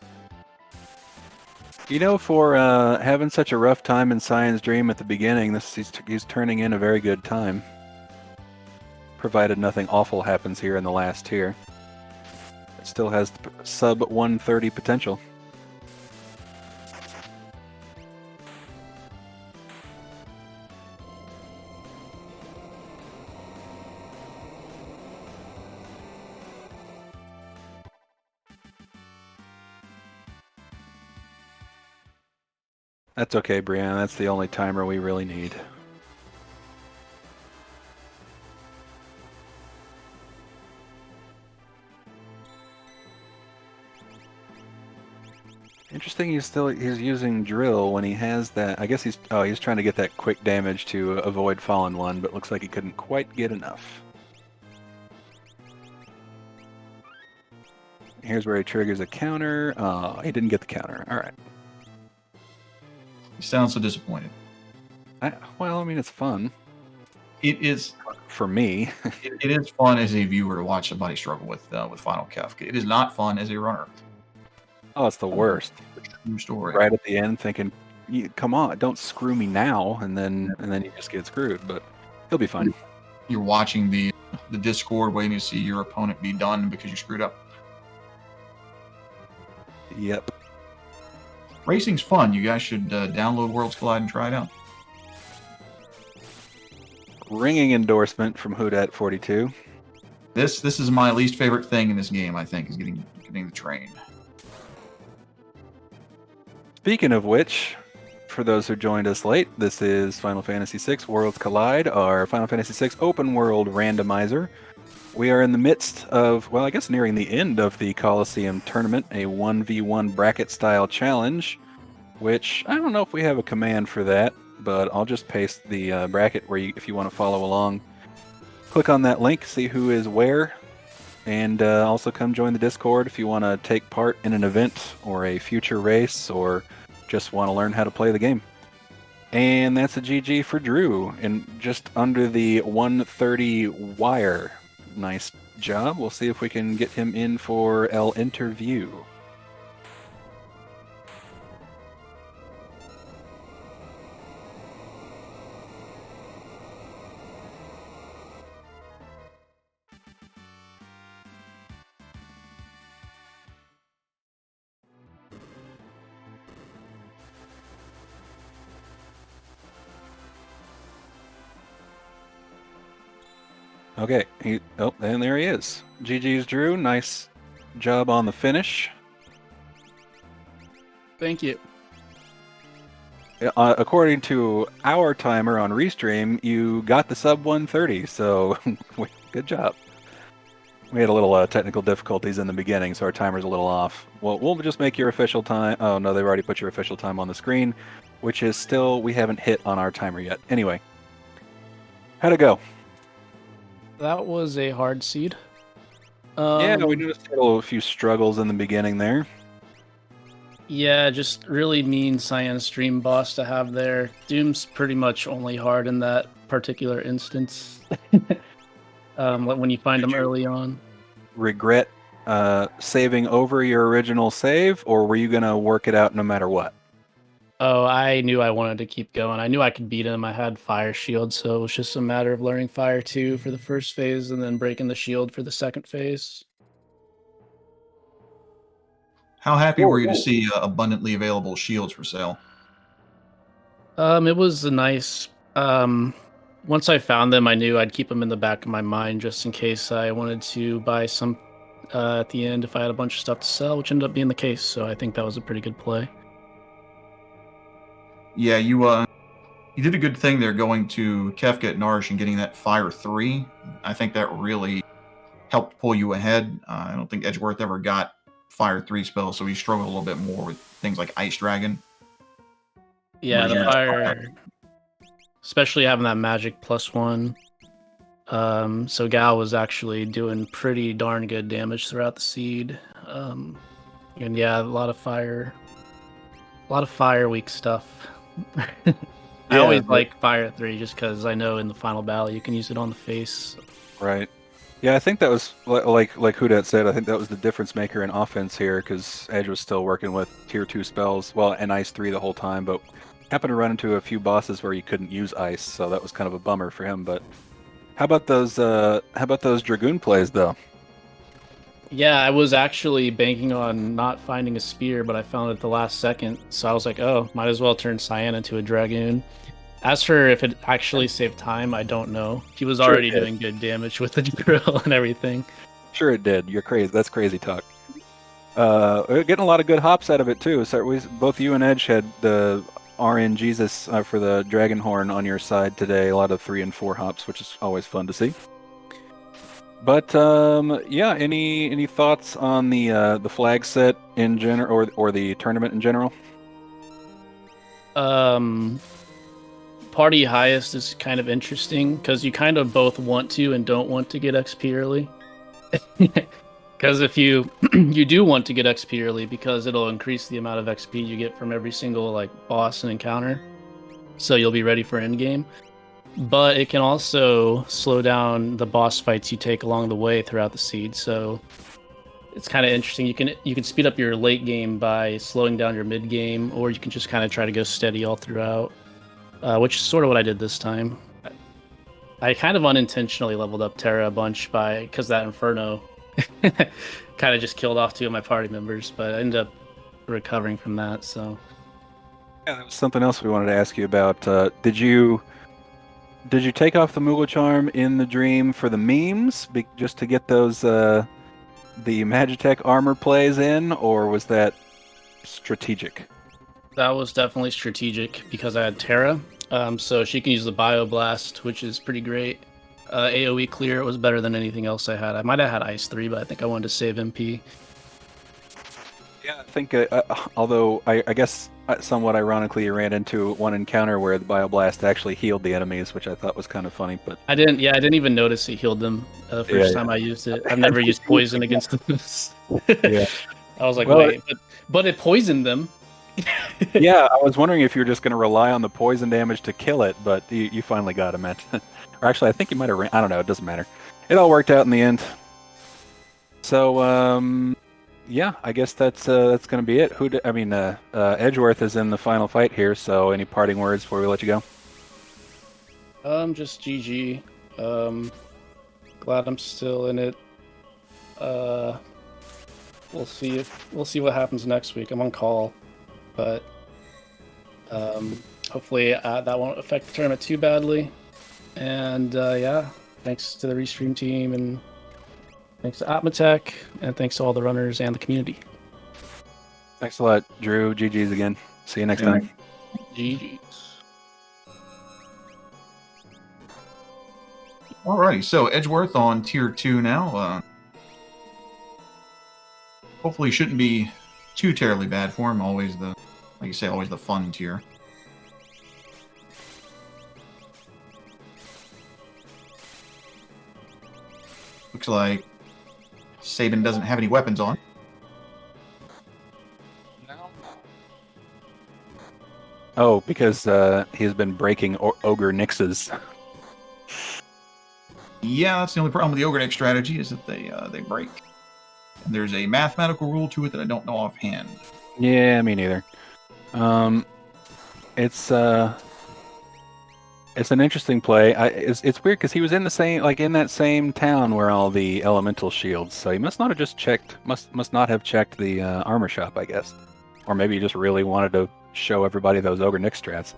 You know, for having such a rough time in Cyan's Dream at the beginning, he's turning in a very good time. Provided nothing awful happens here in the last tier. It still has the sub 130 potential. That's okay, Brianna. That's the only timer we really need. Interesting. He's using drill when he has that. I guess he's trying to get that quick damage to avoid Fallen One, but looks like he couldn't quite get enough. Here's where he triggers a counter. Oh, he didn't get the counter. All right.
You sound so disappointed.
Well, I mean, it's fun.
It is
for me.
it is fun as a viewer to watch somebody struggle with Final Kefka. It is not fun as a runner.
Oh, it's the worst.
True story.
Right at the end, thinking, "Come on, don't screw me now," and then you just get screwed. But he'll be fine.
You're watching the Discord, waiting to see your opponent be done because you screwed up.
Yep.
Racing's fun. You guys should download Worlds Collide and try it out.
Ringing endorsement from Whodat42.
This is my least favorite thing in this game, I think, is getting the train.
Speaking of which, for those who joined us late, this is Final Fantasy VI Worlds Collide, our Final Fantasy VI Open World Randomizer. We are in the midst of, well, I guess nearing the end of the Coliseum tournament, a 1v1 bracket-style challenge, which I don't know if we have a command for that, but I'll just paste the bracket where if you want to follow along. Click on that link, see who is where, and also come join the Discord if you want to take part in an event or a future race or just want to learn how to play the game. And that's a GG for Drew, and just under the 130 wire. Nice job. We'll see if we can get him in for El Interview. Okay, and there he is. GG's Drew, nice job on the finish.
Thank you.
According to our timer on Restream, you got the sub 130, so good job. We had a little technical difficulties in the beginning, so our timer's a little off. Well, we'll just make your official time. Oh, no, they've already put your official time on the screen, which is still, we haven't hit on our timer yet. Anyway, how'd it go?
That was a hard seed.
Yeah, we noticed a few struggles in the beginning there.
Yeah, just really mean Cyan's Dream boss to have there. Doom's pretty much only hard in that particular instance. When you find him early on.
Regret saving over your original save, or were you going to work it out no matter what?
Oh, I knew I wanted to keep going. I knew I could beat him. I had Fire Shield, so it was just a matter of learning Fire 2 for the first phase and then breaking the shield for the second phase.
How happy were you to see abundantly available shields for sale?
It was a nice... once I found them, I knew I'd keep them in the back of my mind just in case I wanted to buy some at the end if I had a bunch of stuff to sell, which ended up being the case, so I think that was a pretty good play.
Yeah, you you did a good thing there going to Kefka at Narsh and getting that Fire 3. I think that really helped pull you ahead. I don't think Edgeworth ever got Fire 3 spells, so he struggled a little bit more with things like Ice Dragon.
Yeah, the
Yeah.
fire, especially having that magic +1. So Gal was actually doing pretty darn good damage throughout the seed. And yeah, a lot of fire weak stuff. I always like Fire 3 just because I know in the final battle you can use it on the face.
Right. Yeah, I think that was like Hudat said. I think that was the difference maker in offense here, because Edge was still working with tier 2 spells, well, and Ice 3 the whole time, but happened to run into a few bosses where you couldn't use Ice, so that was kind of a bummer for him. But how about those Dragoon plays though?
Yeah, I was actually banking on not finding a spear, but I found it at the last second, so I was like, oh, might as well turn Cyan into a Dragoon. As for if it actually saved time, I don't know. He was
Sure
already
it did.
doing good damage with the drill and everything.
Sure, it did. You're crazy. That's crazy talk. We're getting a lot of good hops out of it too. So both you and Edge had the RN Jesus for the Dragon Horn on your side today. A lot of 3 and 4 hops, which is always fun to see. But yeah, any thoughts on the flag set in general, or the tournament in general?
Party highest is kind of interesting because you kind of both want to and don't want to get XP early. Because if you you do want to get XP early, because it'll increase the amount of XP you get from every single like boss and encounter, so you'll be ready for endgame. But it can also slow down the boss fights you take along the way throughout the seed. So it's kind of interesting. You can speed up your late game by slowing down your mid game, or you can just kind of try to go steady all throughout. Which is sort of what I did this time. I kind of unintentionally leveled up Terra a bunch because that Inferno kind of just killed off 2 of my party members, but I ended up recovering from that. So
Yeah, that was something else we wanted to ask you about. Did you take off the Moogle Charm in the dream for the memes, just to get those the Magitech armor plays in, or was that strategic?
that was definitely strategic because I had Terra, so she can use the Bioblast, which is pretty great. AoE clear was better than anything else I had. I might have had Ice 3, but I think I wanted to save MP.
Yeah, I think, although I guess somewhat ironically, you ran into one encounter where the Bioblast actually healed the enemies, which I thought was kind of funny. But
I didn't even notice it healed them the first time I used it. I've never used poison against them.
Yeah.
I was like,
Well,
wait, but it poisoned them.
yeah, I was wondering if you were just going to rely on the poison damage to kill it, but you finally got him. Or actually, I think you might have. I don't know. It doesn't matter. It all worked out in the end. So, yeah, I guess that's going to be it. Edgeworth is in the final fight here. So, any parting words before we let you go?
Just GG. Glad I'm still in it. We'll see what happens next week. I'm on call, but hopefully that won't affect the tournament too badly. And yeah, thanks to the Restream team, and thanks to Atmatech, and thanks to all the runners and the community.
Thanks a lot, Drew. GG's again. See you next time.
GG's.
Alrighty, so Edgeworth on tier 2 now. Hopefully shouldn't be too terribly bad for him. Always like you say, always the fun tier. Looks like Sabin doesn't have any weapons on.
Oh, because he's been breaking Ogre Nixes.
Yeah, that's the only problem with the Ogre Nix strategy, is that they break. And there's a mathematical rule to it that I don't know offhand.
Yeah, me neither. It's an interesting play. It's weird because he was in that same town where all the elemental shields. So he must not have just checked. Must not have checked the armor shop, I guess, or maybe he just really wanted to show everybody those Ogre Nix strats.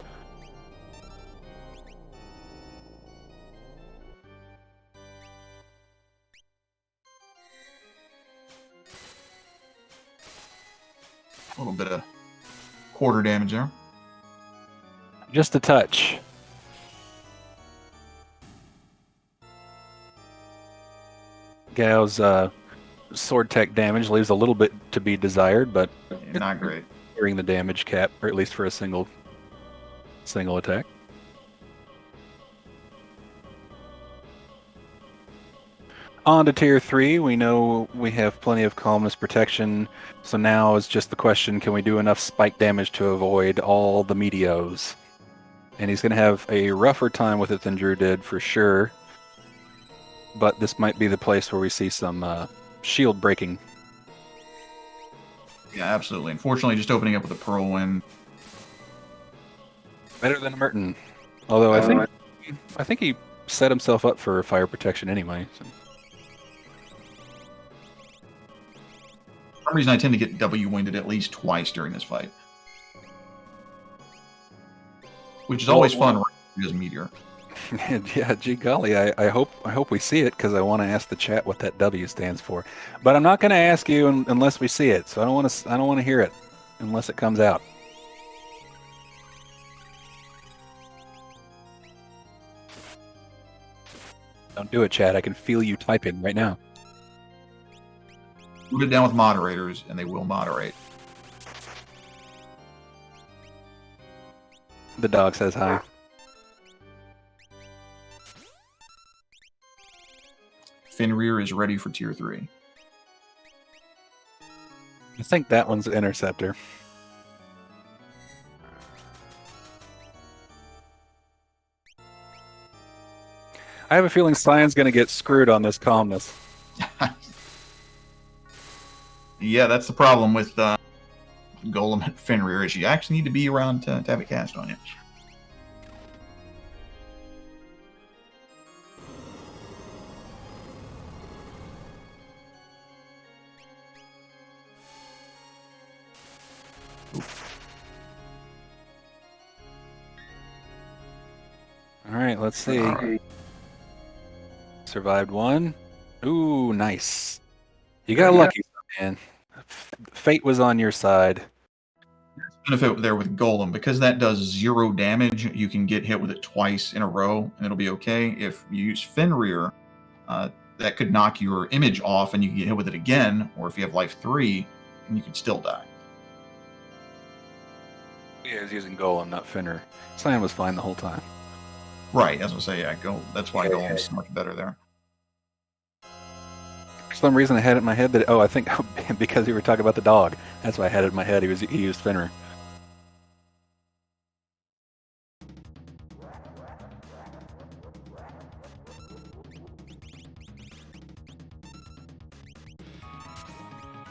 A little bit of quarter damage there.
Just a touch. Gao's sword tech damage leaves a little bit to be desired, but
Not great.
clearing the damage cap, or at least for a single attack. On to tier 3, we know we have plenty of calmness protection, so now is just the question, can we do enough spike damage to avoid all the meteos? And he's going to have a rougher time with it than Drew did, for sure. But this might be the place where we see some shield breaking.
Yeah, absolutely. Unfortunately, just opening up with a Pearl Wind.
Better than Merton. Although I think he set himself up for fire protection anyway. So.
For some reason, I tend to get W-winded at least twice during this fight. Which is always fun, right? Because Meteor.
Yeah, gee golly, I hope we see it, because I want to ask the chat what that W stands for. But I'm not going to ask you unless we see it. So I don't want to hear it unless it comes out. Don't do it, chat. I can feel you typing right now.
Put it down with moderators, and they will moderate.
The dog says hi.
Fenrir is ready for tier 3.
I think that one's Interceptor. I have a feeling Cyan's going to get screwed on this calmness.
Yeah, that's the problem with Golem and Fenrir, is you actually need to be around to have it cast on you.
All right, let's see. Survived one. Ooh, nice. You got lucky, man. Fate was on your side.
Benefit there with Golem, because that does 0 damage, you can get hit with it twice in a row, and it'll be okay. If you use Fenrir, that could knock your image off, and you can get hit with it again, or if you have life 3, and you could still die.
Yeah, I was using Golem, not Fenrir. Cyan was fine the whole time.
Right, as I say, yeah, that's why Golem's much better there.
For some reason, I had it in my head that I think because we were talking about the dog. That's why I had it in my head. He used Fenrir.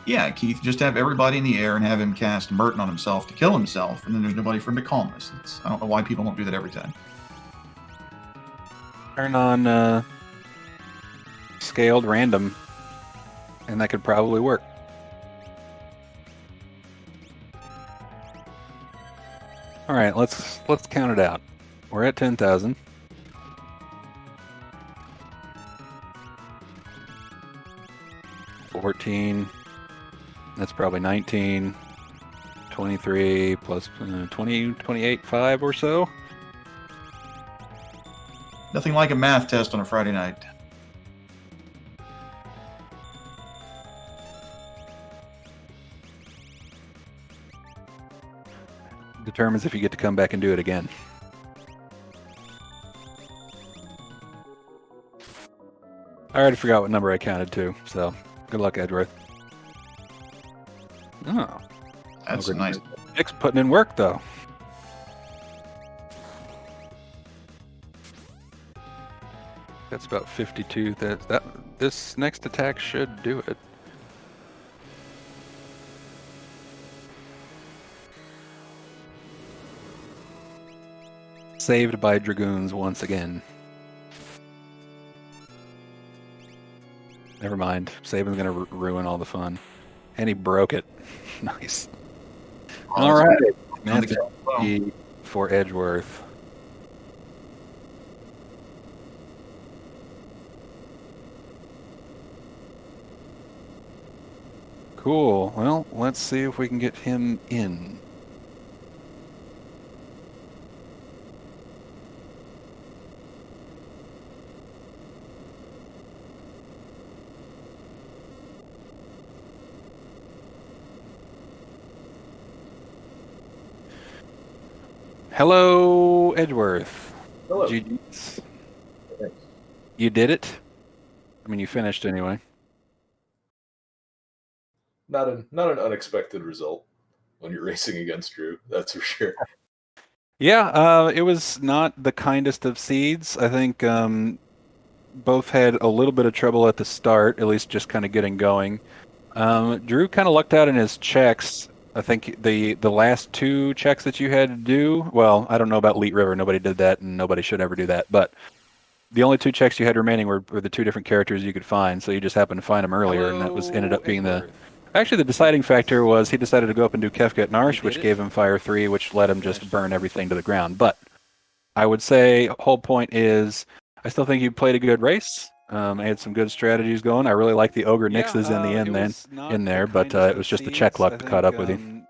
Yeah, Keith, just have everybody in the air and have him cast Merton on himself to kill himself, and then there's nobody for him to calm us. I don't know why people don't do that every time.
Turn on scaled random, and that could probably work. All right, let's count it out. We're at 10,000. $14. That's probably 19. 23 plus 20, 28, 5 or so.
Nothing like a math test on a Friday night.
Determines if you get to come back and do it again. I already forgot what number I counted to, so good luck, Edgeworth. Oh.
That's nice.
Nick's putting in work, though. That's about 52. This next attack should do it. Saved by Dragoons once again. Never mind. Saban's going to ruin all the fun. And he broke it. Nice. All right. Math for Edgeworth. Cool. Well, let's see if we can get him in. Hello, Edgeworth.
Hello.
GG's.
Thanks.
You did it? I mean, you finished anyway.
Not an unexpected result when you're racing against Drew, that's for sure.
Yeah, it was not the kindest of seeds. I think both had a little bit of trouble at the start, at least just kind of getting going. Drew kind of lucked out in his checks. I think the last two checks that you had to do, well, I don't know about Leet River. Nobody did that, and nobody should ever do that. But the only two checks you had remaining were the two different characters you could find. So you just happened to find them earlier, and that was ended up being the. Actually, the deciding factor was he decided to go up and do Kefka at Narsh, which gave him Fire 3, which let him just burn everything to the ground. But I would say whole point is I still think you played a good race. I had some good strategies going. I really like the Ogre Nixes in the end then in there, but it was just the check luck that caught up with you.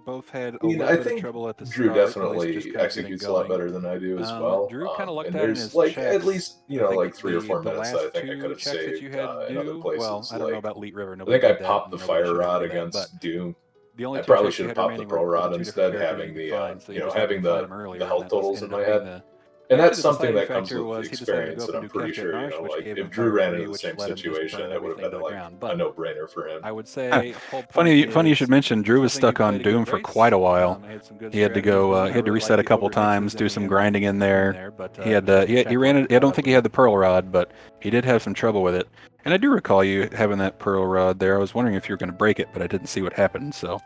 Both had a little
I
bit of
think
trouble at the
Drew
start, at least just
definitely
kind of getting
executes a lot
going.
better than I do as well.
Drew kind of lucked
And
out in
there's
his
like
checks.
at least
I think
like 3 or 4
the
minutes that I
last
think I
two
could have
checks that
saved
you had to
in other
do.
places.
Well, I don't know
Like
about Leet River.
I
Nobody
think I
did that,
popped
and
the
nobody
fire
should ever
rod
do that. But
against Doom.
the only
I
two
probably
checks
should
you
have
had
popped the
remaining
pro
were the
rod
two different
instead,
characters
having
you could
the
find. So you just
having
happened to find
the
them earlier,
the
and
health
that was
totals in
ended
my
up being
head.
the.
And
Actually,
that's
the
something
deciding
that comes
factor
with the
was he decided to go
experience
up
that
and
I'm
do
pretty
Kefka at
sure,
Narsh, which
like
gave him
if Drew
Fire
ran
3,
into the
which
same
let him just
situation,
burn
it would have
everything to
been
the
like
ground.
a
But
no-brainer for him.
I would say whole point
Funny
is
you should mention. Drew was
still think you
stuck on
played a good
Doom for
race.
quite a while.
I had some good
He had to
strategies
go.
going.
He
I
had to
really
reset
like
a
the
couple
Ogre Nixes
times,
in
do
the
some
end
grinding in there.
but
He had.
it was just the
He
check
ran
luck
it.
that
I
caught
don't
up
think
with
he
you.
had the pearl rod, but he did have some trouble with it. And I do recall you having that pearl rod there. I was wondering if you were going to break it, but I didn't see what happened. So.
I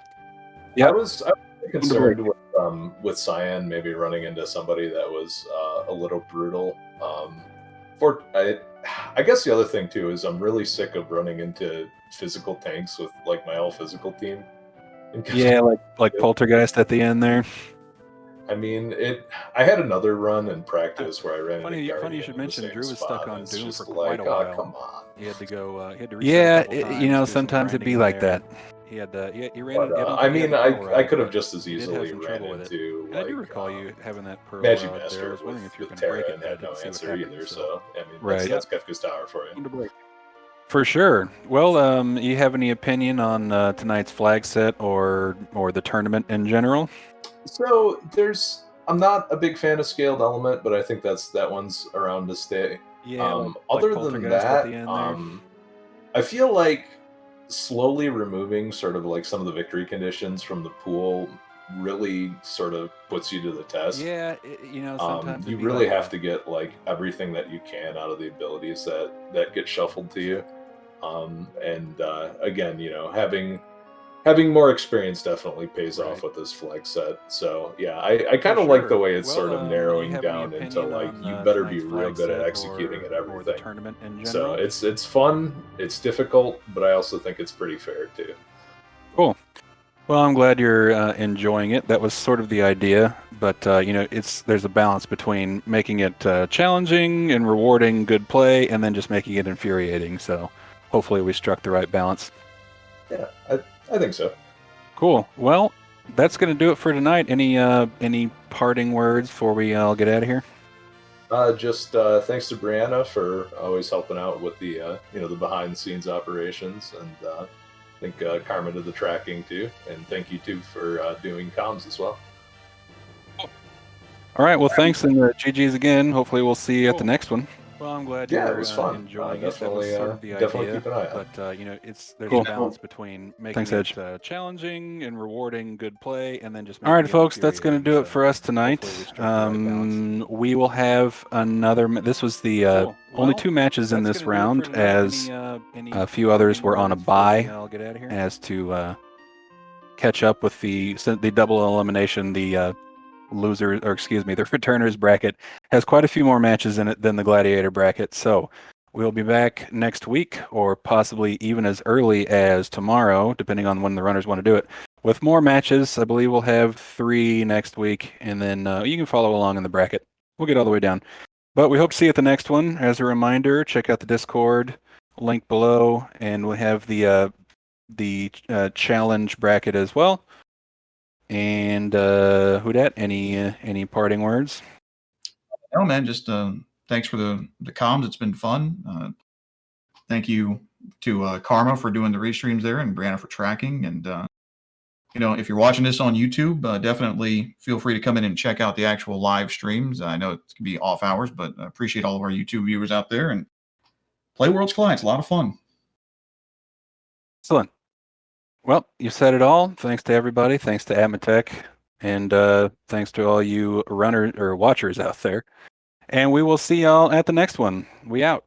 Yep.
was concerned with Cyan maybe running into somebody that was a little brutal. I guess the other thing too is I'm really sick of running into physical tanks with like my all physical team.
Yeah, like Poltergeist at the end there.
I mean, I had another run in practice where I ran into Guardian
Funny you should
in the
mention
same
Drew was
spot,
stuck on
and it's
Doom
just
for quite
like,
a
oh,
while.
come on.
He had to go. He had to reset
Yeah,
a couple times.
you know,
do some
sometimes it'd
grinding
be
in
like
there.
that.
He had he ran.
But
I don't
I
think he
mean,
had the pearl rod,
I could have
but
just as
he did have
easily
some
ran
trouble with it.
into
And I do
like
recall you having that pearl
Magic
rod there. I
Master
was wondering if you were
with
going to break
Terra
it,
and
but I
had no
didn't see what
answer
happened.
either.
So
So I mean,
Right.
that's Kefka's Tower for you.
For sure. Well, you have any opinion on tonight's flag set or the tournament in general?
So I'm not a big fan of Scaled Element, but I think that one's around to stay.
yeah,
Other than
Poltergeist
that,
at the end there.
I feel like slowly removing sort of like some of the victory conditions from the pool really sort of puts you to the test.
Yeah, sometimes
You really have to get like everything that you can out of the abilities that get shuffled to you. Again, having more experience definitely pays off with this flag set. So yeah, I kind of like the way it's sort of narrowing down into like you better be real good at executing at everything.
Or the tournament in
So
general.
it's fun, it's difficult, but I also think it's pretty fair too.
Cool. Well, I'm glad you're enjoying it. That was sort of the idea, but there's a balance between making it challenging and rewarding good play, and then just making it infuriating. So hopefully we struck the right balance.
Yeah, I think so.
Cool. Well, that's going to do it for tonight. Any parting words before we all get out of here?
Just thanks to Brianna for always helping out with the the behind the scenes operations, and I think Karma did the tracking too, and thank you too for doing comms as well.
All right. Well, thanks, and GG's again. Hopefully, we'll see you at the next one.
Well, I'm glad
Yeah,
you're
it was fun.
enjoying it. That
Definitely,
was sort of the
definitely
idea.
keep an eye out.
But there's
Cool.
a balance between making
Thanks,
it challenging and rewarding good play, and then just
All right,
making it
folks, that's going to do it
infuriating.
for us tonight.
Hopefully we struck the right balance.
We will have another. This was the
Cool.
only
Well,
2 matches in
that's
this
gonna do it for
round,
tonight.
as
Any
a few others
parting
were on a
words before we
bye
all get out of here?
as to catch up with the double elimination. The the returners bracket has quite a few more matches in it than the gladiator bracket. So we'll be back next week, or possibly even as early as tomorrow, depending on when the runners want to do it, with more matches. I believe we'll have 3 next week, and then you can follow along in the bracket. We'll get all the way down. But we hope to see you at the next one. As a reminder, check out the Discord link below, and we'll have the challenge bracket as well. And who dat? Any parting words? No, man. Just thanks for the comms. It's been fun. Thank you to Karma for doing the restreams there, and Brianna for tracking. And if you're watching this on YouTube, definitely feel free to come in and check out the actual live streams. I know it can be off hours, but I appreciate all of our YouTube viewers out there. And play Worlds Collide. It's a lot of fun.
Excellent. Well, you said it all. Thanks to everybody. Thanks to Atmatech. And thanks to all you runners or watchers out there. And we will see y'all at the next one. We out.